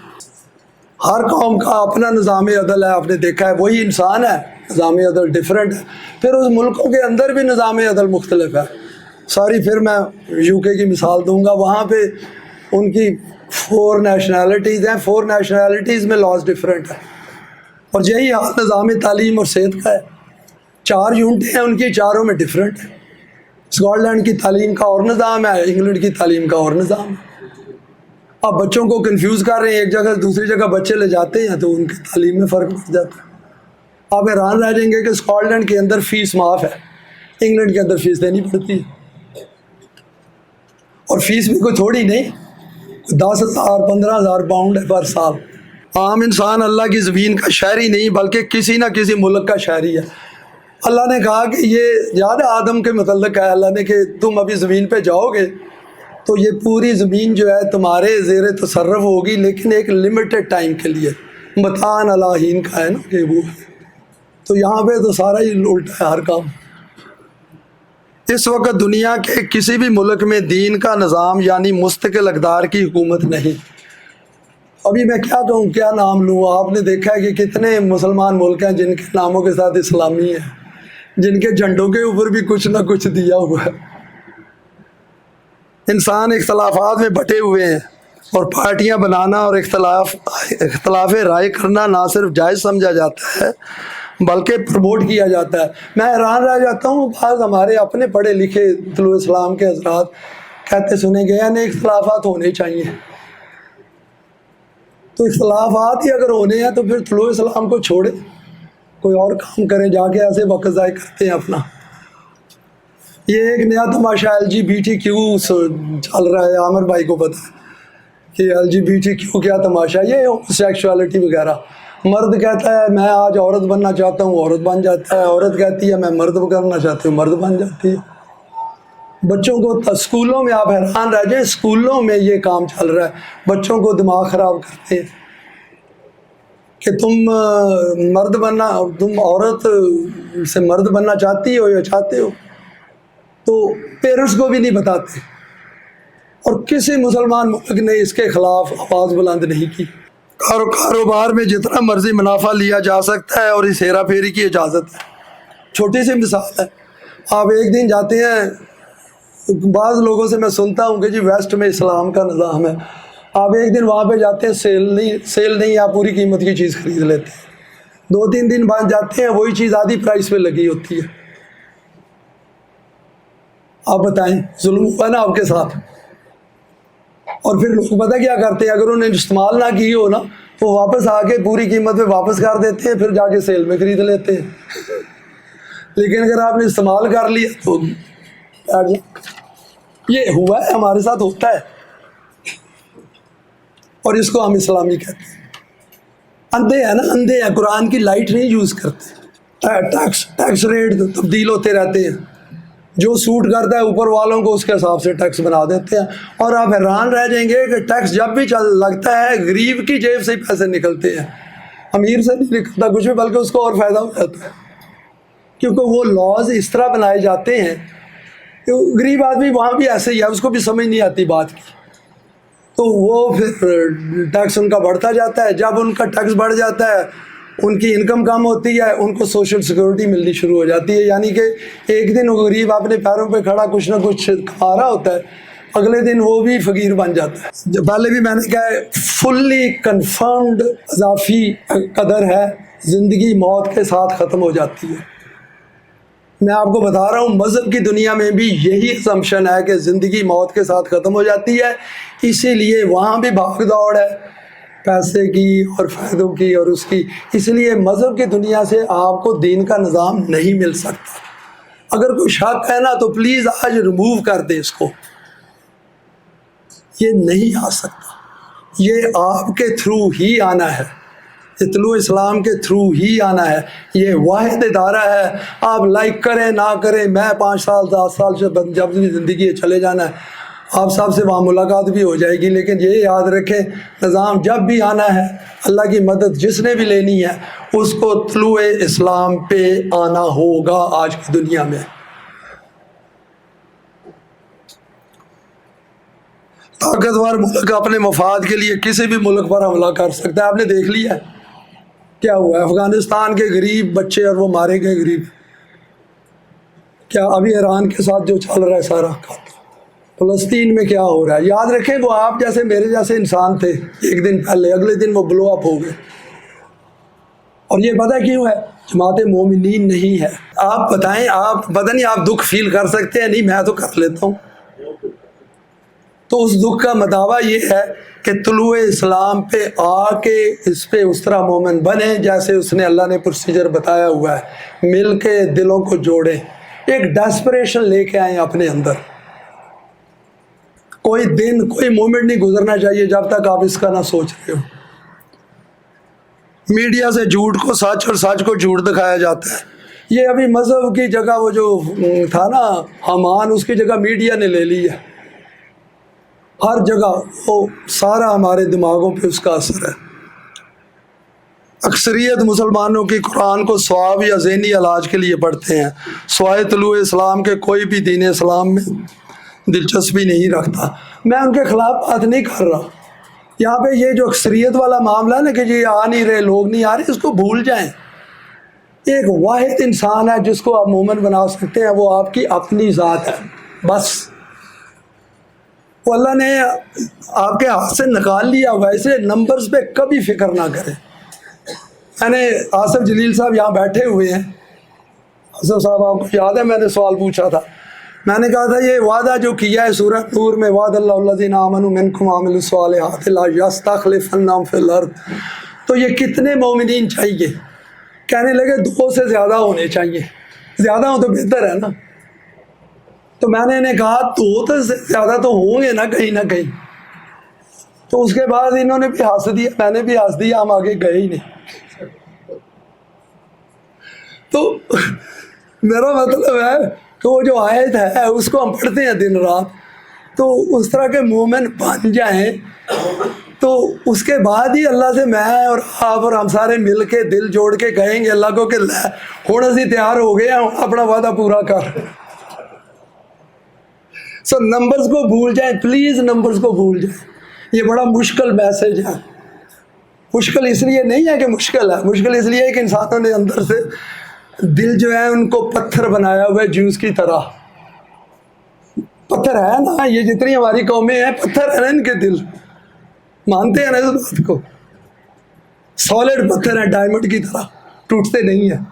ہر قوم کا اپنا نظام عدل ہے، آپ نے دیکھا ہے. وہی انسان ہے، نظام عدل ڈیفرنٹ ہے. پھر اس ملکوں کے اندر بھی نظام عدل مختلف ہے. پھر میں UK کی مثال دوں گا. وہاں پہ ان کی 4 نیشنلٹیز ہیں، 4 نیشنلٹیز میں لاز ڈیفرنٹ ہے. اور یہی حال نظام تعلیم اور صحت کا ہے. 4 یونٹیں ہیں ان کی، چاروں میں ڈیفرنٹ ہے. اسکاٹ لینڈ کی تعلیم کا اور نظام ہے، انگلینڈ کی تعلیم کا اور نظام ہے. آپ بچوں کو کنفیوز کر رہے ہیں، ایک جگہ سے دوسری جگہ بچے لے جاتے ہیں تو ان کی تعلیم میں فرق پڑ جاتا ہے. آپ حیران رہ جائیں گے کہ اسکاٹ لینڈ کے اندر فیس معاف ہے، انگلینڈ کے اندر فیس دینی پڑتی ہے. اور فیس بھی کوئی تھوڑی نہیں، 10,000 15,000 پاؤنڈ ہے پر سال. عام انسان اللہ کی زمین کا شہری نہیں بلکہ کسی نہ کسی ملک کا شہری ہے. اللہ نے کہا کہ یہ یاد ہے آدم کے متعلق ہے اللہ نے کہ تم ابھی زمین پہ جاؤ گے تو یہ پوری زمین جو ہے تمہارے زیر تصرف ہوگی، لیکن ایک لمیٹڈ ٹائم کے لیے. متان الہین کا ہے نا کہ وہ، تو یہاں پہ تو سارا ہی الٹا ہے ہر کام. اس وقت دنیا کے کسی بھی ملک میں دین کا نظام یعنی مستقل اقدار کی حکومت نہیں. ابھی میں کیا کہوں، کیا نام لوں؟ آپ نے دیکھا ہے کہ کتنے مسلمان ملک ہیں جن کے ناموں کے ساتھ اسلامی ہیں، جن کے جھنڈوں کے اوپر بھی کچھ نہ کچھ دیا ہوا ہے. انسان اختلافات میں بٹے ہوئے ہیں، اور پارٹیاں بنانا اور اختلاف رائے کرنا نہ صرف جائز سمجھا جاتا ہے بلکہ پروموٹ کیا جاتا ہے. میں حیران رہ جاتا ہوں، بعض ہمارے اپنے پڑھے لکھے طلوع اسلام کے حضرات کہتے سنے گئے ہیں اختلافات ہونے چاہیے. تو اختلافات ہی اگر ہونے ہیں تو پھر طلوع اسلام کو چھوڑے، کوئی اور کام کرے، جا کے ایسے وقت ضائع کرتے ہیں اپنا. یہ ایک نیا تماشا LGBTQ چل رہا ہے، عامر بھائی کو پتہ ہے کہ LGBTQ کیا تماشا. یہ سیکشوالٹی وغیرہ، مرد کہتا ہے میں آج عورت بننا چاہتا ہوں، عورت بن جاتا ہے. عورت کہتی ہے میں مرد کرنا چاہتی ہوں، مرد بن جاتی ہے. بچوں کو اسکولوں میں، آپ حیران رہ جائیں، اسکولوں میں یہ کام چل رہا ہے. بچوں کو دماغ خراب کرتے ہیں کہ تم مرد بننا، تم عورت سے مرد بننا چاہتی ہو یا چاہتے ہو، تو پیرنٹس کو بھی نہیں بتاتے. اور کسی مسلمان ملک نے اس کے خلاف آواز بلند نہیں کی. کاروبار میں جتنا مرضی منافع لیا جا سکتا ہے اور اس ہیرا پھیری کی اجازت ہے. چھوٹی سی مثال ہے، آپ ایک دن جاتے ہیں، بعض لوگوں سے میں سنتا ہوں کہ جی ویسٹ میں اسلام کا نظام ہے، آپ ایک دن وہاں پہ جاتے ہیں، سیل نہیں، آپ پوری قیمت کی چیز خرید لیتے ہیں، 2-3 دن بعد جاتے ہیں وہی چیز آدھی پرائس پہ لگی ہوتی ہے۔ آپ بتائیں ظلم ہوا نا آپ کے ساتھ؟ اور پھر لوگ پتہ کیا کرتے ہیں، اگر انہوں نے استعمال نہ کی ہو نا تو واپس آ کے پوری قیمت پہ واپس کر دیتے ہیں، پھر جا کے سیل میں خرید لیتے ہیں۔ لیکن اگر آپ نے استعمال کر لیا تو یہ ہوا ہے، ہمارے ساتھ ہوتا ہے، اور اس کو ہم اسلامی کہتے ہیں۔ اندھے ہیں نا، اندھے ہیں، قرآن کی لائٹ نہیں یوز کرتے، ٹیکس ریٹ تبدیل ہوتے رہتے ہیں، جو سوٹ کرتا ہے اوپر والوں کو اس کے حساب سے ٹیکس بنا دیتے ہیں، اور آپ حیران رہ جائیں گے کہ ٹیکس جب بھی لگتا ہے غریب کی جیب سے ہی پیسے نکلتے ہیں، امیر سے نہیں نکلتا کچھ بھی، بلکہ اس کو اور فائدہ ہو جاتا ہے، کیونکہ وہ لاز اس طرح بنائے جاتے ہیں کہ غریب آدمی وہاں بھی ایسے ہی ہے، اس کو بھی سمجھ نہیں آتی بات کی، تو وہ پھر ٹیکس ان کا بڑھتا جاتا ہے۔ جب ان کا ٹیکس بڑھ جاتا ہے، ان کی انکم کم ہوتی ہے، ان کو سوشل سیکورٹی ملنی شروع ہو جاتی ہے، یعنی کہ ایک دن وہ غریب اپنے پیروں پہ کھڑا کچھ نہ کچھ کھا رہا ہوتا ہے، اگلے دن وہ بھی فقیر بن جاتا ہے۔ جو پہلے بھی میں نے کہا ہے، فلی کنفرمڈ اضافی قدر ہے، زندگی موت کے ساتھ ختم ہو جاتی ہے۔ میں آپ کو بتا رہا ہوں مذہب کی دنیا میں بھی یہی اسمپشن ہے کہ زندگی موت کے ساتھ ختم ہو جاتی ہے، اسی لیے وہاں بھی بھاگ دوڑ ہے پیسے کی اور فائدوں کی اور اس کی، اس لیے مذہب کی دنیا سے آپ کو دین کا نظام نہیں مل سکتا۔ اگر کوئی شک ہے نا تو پلیز آج ریموو کر دیں اس کو، یہ نہیں آ سکتا، یہ آپ کے تھرو ہی آنا ہے، طلوع اسلام کے تھرو ہی آنا ہے، یہ واحد ادارہ ہے، آپ لائک کریں نہ کریں، میں 5 سال 10 سال سے جب بھی زندگی ہے چلے جانا ہے، آپ سب سے وہاں ملاقات بھی ہو جائے گی، لیکن یہ یاد رکھیں نظام جب بھی آنا ہے، اللہ کی مدد جس نے بھی لینی ہے اس کو طلوع اسلام پہ آنا ہوگا۔ آج کی دنیا میں طاقتور ملک اپنے مفاد کے لیے کسی بھی ملک پر حملہ کر سکتا ہے، آپ نے دیکھ لیا ہے کیا ہوا ہے، افغانستان کے غریب بچے اور وہ مارے گئے غریب، کیا ابھی ایران کے ساتھ جو چل رہا ہے سارا، فلسطین میں کیا ہو رہا ہے، یاد رکھیں وہ آپ جیسے میرے جیسے انسان تھے ایک دن پہلے، اگلے دن وہ بلو اپ ہو گئے، اور یہ پتہ کیوں ہے؟ جماعت مومنین نہیں ہے۔ آپ بتائیں، آپ پتہ نہیں آپ دکھ فیل کر سکتے ہیں؟ نہیں، میں تو کر لیتا ہوں۔ تو اس دکھ کا مداوع یہ ہے کہ طلوع اسلام پہ آ کے اس پہ اس طرح مومن بنے جیسے اس نے اللہ نے پروسیجر بتایا ہوا ہے، مل کے دلوں کو جوڑیں، ایک ڈیسپریشن لے کے آئیں اپنے اندر۔ کوئی دن کوئی مومنٹ نہیں گزرنا چاہیے جب تک آپ اس کا نہ سوچ رہے ہو۔ میڈیا سے جھوٹ کو سچ اور سچ کو جھوٹ دکھایا جاتا ہے، یہ ابھی مذہب کی جگہ وہ جو تھا نا حمان، اس کی جگہ میڈیا نے لے لی ہے، ہر جگہ وہ سارا ہمارے دماغوں پہ اس کا اثر ہے۔ اکثریت مسلمانوں کی قرآن کو ثواب یا ذہنی علاج کے لیے پڑھتے ہیں، سوائے طلوع اسلام کے کوئی بھی دین اسلام میں دلچسپی نہیں رکھتا۔ میں ان کے خلاف بات نہیں کر رہا، یہاں پہ یہ جو اکثریت والا معاملہ ہے نا کہ یہ آ نہیں رہے، لوگ نہیں آ رہے، اس کو بھول جائیں۔ ایک واحد انسان ہے جس کو آپ مومن بنا سکتے ہیں، وہ آپ کی اپنی ذات ہے، بس وہ اللہ نے آپ کے ہاتھ سے نکال لیا ہوا ہے، اس لیے نمبرز پہ کبھی فکر نہ کریں۔ میں نے آصف جلیل صاحب یہاں بیٹھے ہوئے ہیں، آصف صاحب آپ کو یاد ہے میں نے سوال پوچھا تھا، میں نے کہا تھا یہ وعدہ جو کیا ہے سورہ نور میں، وعد اللہ الذین آمنوا منکم وعملوا الصالحات لا یستخلفنہم فی الارض، تو یہ کتنے مومنین چاہیے؟ کہنے لگے 2 سے زیادہ ہونے چاہیے، زیادہ ہوں تو بہتر ہے نا۔ تو میں نے انہیں کہا 2 تو زیادہ تو ہوں گے نا کہیں نہ کہیں۔ تو اس کے بعد انہوں نے بھی ہنس دیا، میں نے بھی ہنس دیا، ہم آگے گئے ہی نہیں۔ تو میرا مطلب ہے کہ وہ جو آیت ہے اس کو ہم پڑھتے ہیں دن رات، تو اس طرح کے مومن بن جائیں، تو اس کے بعد ہی اللہ سے میں اور آپ اور ہم سارے مل کے دل جوڑ کے کہیں گے اللہ کو کہ ہوں اسی تیار ہو گئے ہیں، اپنا وعدہ پورا کر۔ سو نمبرز کو بھول جائیں پلیز، نمبرز کو بھول جائیں، یہ بڑا مشکل میسج ہے۔ مشکل اس لیے نہیں ہے کہ مشکل ہے، مشکل اس لیے ہے کہ انسانوں نے اندر سے دل جو ہے ان کو پتھر بنایا ہوا ہے جوس کی طرح. پتھر ہے نا، یہ جتنی ہماری قومیں ہیں پتھر ہے نا ان کے دل، مانتے ہیں نا اس بات کو. سالڈ پتھر ہیں ڈائمنڈ کی طرح، ٹوٹتے نہیں ہیں.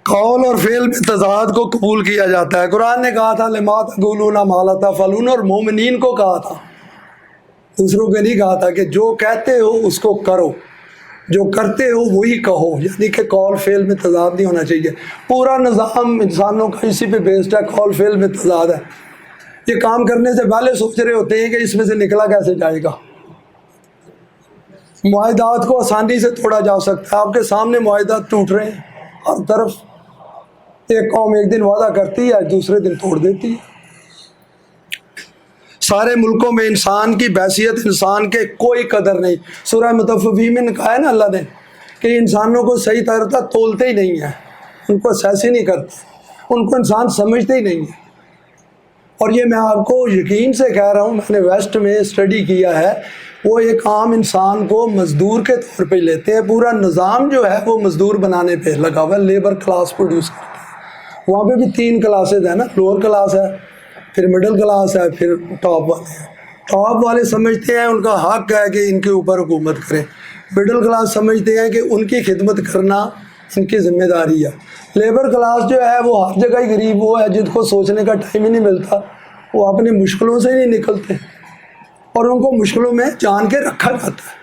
قول اور فعل میں تضاد کو قبول کیا جاتا ہے. قرآن نے کہا تھا لما تقولون ما لا تفعلون، اور مومنین کو کہا تھا، دوسروں کو نہیں کہا تھا کہ جو کہتے ہو اس کو کرو، جو کرتے ہو وہی کہو. یعنی کہ قول فعل میں تضاد نہیں ہونا چاہیے. پورا نظام انسانوں کا اسی پہ بیسڈ ہے، قول فعل میں تضاد ہے. یہ کام کرنے سے پہلے سوچ رہے ہوتے ہیں کہ اس میں سے نکلا کیسے جائے گا. معاہدات کو آسانی سے توڑا جا سکتا ہے. آپ کے سامنے معاہدات ٹوٹ رہے ہیں ہر طرف. ایک قوم ایک دن وعدہ کرتی ہے، دوسرے دن توڑ دیتی ہے. سارے ملکوں میں انسان کی بحیثیت، انسان کے کوئی قدر نہیں. سورہ مطففین میں کہا ہے نا اللہ نے کہ انسانوں کو صحیح طرح تولتے ہی نہیں ہیں، ان کو اسیس ہی نہیں کرتے، ان کو انسان سمجھتے ہی نہیں ہیں. اور یہ میں آپ کو یقین سے کہہ رہا ہوں، میں نے ویسٹ میں اسٹڈی کیا ہے، وہ ایک عام انسان کو مزدور کے طور پہ لیتے ہیں. پورا نظام جو ہے وہ مزدور بنانے پہ لگا ہوا ہے، لیبر کلاس پروڈیوس کرتے ہیں. وہاں پہ بھی 3 کلاسز ہیں نا، لوور کلاس ہے، پھر مڈل کلاس ہے، پھر ٹاپ والے ہیں. ٹاپ والے سمجھتے ہیں ان کا حق ہے کہ ان کے اوپر حکومت کریں. مڈل کلاس سمجھتے ہیں کہ ان کی خدمت کرنا ان کی ذمہ داری ہے. لیبر کلاس جو ہے وہ ہر جگہ ہی غریب وہ ہے جن کو سوچنے کا ٹائم ہی نہیں ملتا، وہ اپنی مشکلوں سے ہی نہیں نکلتے اور ان کو مشکلوں میں جان کے رکھا جاتا ہے.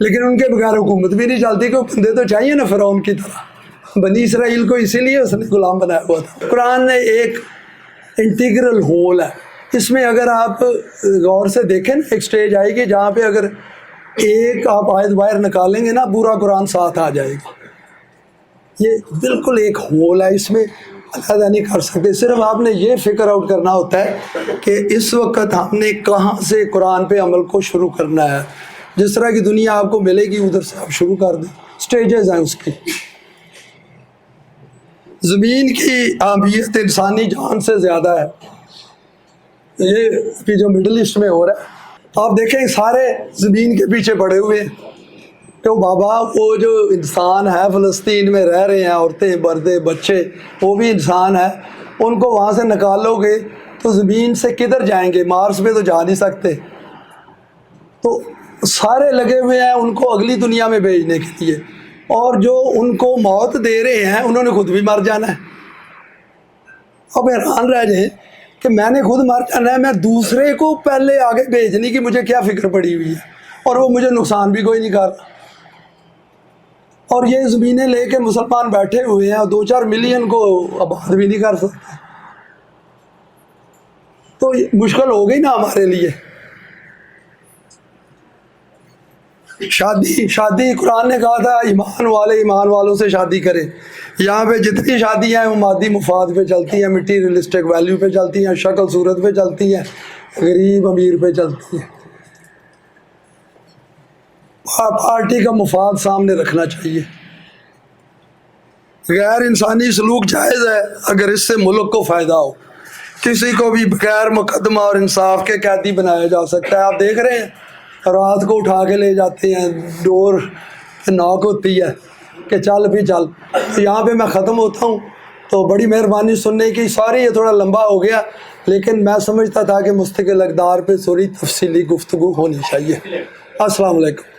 لیکن ان کے بغیر حکومت بھی نہیں چلتی، کہ بندے تو چاہیے نا فرعون کی طرح. بنی اسرائیل کو اسی لیے اس نے غلام بنایا ہوا تھا. قرآن نے ایک انٹیگرل ہول ہے، اس میں اگر آپ غور سے دیکھیں نا، ایک سٹیج آئے گی جہاں پہ اگر ایک آپ آیت باہر نکالیں گے نا، پورا قرآن ساتھ آ جائے گا. یہ بالکل ایک ہول ہے، اس میں علیحدہ نہیں کر سکتے. صرف آپ نے یہ فکر آؤٹ کرنا ہوتا ہے کہ اس وقت ہم نے کہاں سے قرآن پہ عمل کو شروع کرنا ہے. جس طرح کی دنیا آپ کو ملے گی ادھر سے آپ شروع کر دیں. سٹیجز ہیں اس کی. زمین کی اہمیت انسانی جان سے زیادہ ہے. یہ ابھی جو مڈل ایسٹ میں ہو رہا ہے، آپ دیکھیں سارے زمین کے پیچھے پڑے ہوئے ہیں کہ بابا وہ جو انسان ہے فلسطین میں رہ رہے ہیں، عورتیں مردے بچے، وہ بھی انسان ہے. ان کو وہاں سے نکالو گے تو زمین سے کدھر جائیں گے؟ مارس پہ تو جا نہیں سکتے. تو سارے لگے ہوئے ہیں ان کو اگلی دنیا میں بھیجنے کے لیے، اور جو ان کو موت دے رہے ہیں انہوں نے خود بھی مر جانا ہے. اب حیران رہ جائیں کہ میں نے خود مر جانا ہے، میں دوسرے کو پہلے آگے بھیجنے کی مجھے کیا فکر پڑی ہوئی ہے، اور وہ مجھے نقصان بھی کوئی نہیں کر رہا. اور یہ زمینیں لے کے مسلمان بیٹھے ہوئے ہیں اور 2-4 ملین کو آباد بھی نہیں کر سکتے. تو مشکل ہو گئی نا ہمارے لیے. شادی قرآن نے کہا تھا ایمان والے ایمان والوں سے شادی کریں. یہاں پہ جتنی شادیاں ہیں وہ مادی مفاد پہ چلتی ہیں، مٹیریلسٹک ویلیو پہ چلتی ہیں، شکل صورت پہ چلتی ہیں، غریب امیر پہ چلتی ہیں. پارٹی کا مفاد سامنے رکھنا چاہیے. غیر انسانی سلوک جائز ہے اگر اس سے ملک کو فائدہ ہو. کسی کو بھی بغیر مقدمہ اور انصاف کے قیدی بنایا جا سکتا ہے. آپ دیکھ رہے ہیں رات کو اٹھا کے لے جاتے ہیں، ڈور ناک ہوتی ہے کہ چل بھی چل. یہاں پہ میں ختم ہوتا ہوں. تو بڑی مہربانی سننے کی. سوری یہ تھوڑا لمبا ہو گیا، لیکن میں سمجھتا تھا کہ مستقل اقدار پہ تھوڑی تفصیلی گفتگو ہونی چاہیے. السلام علیکم.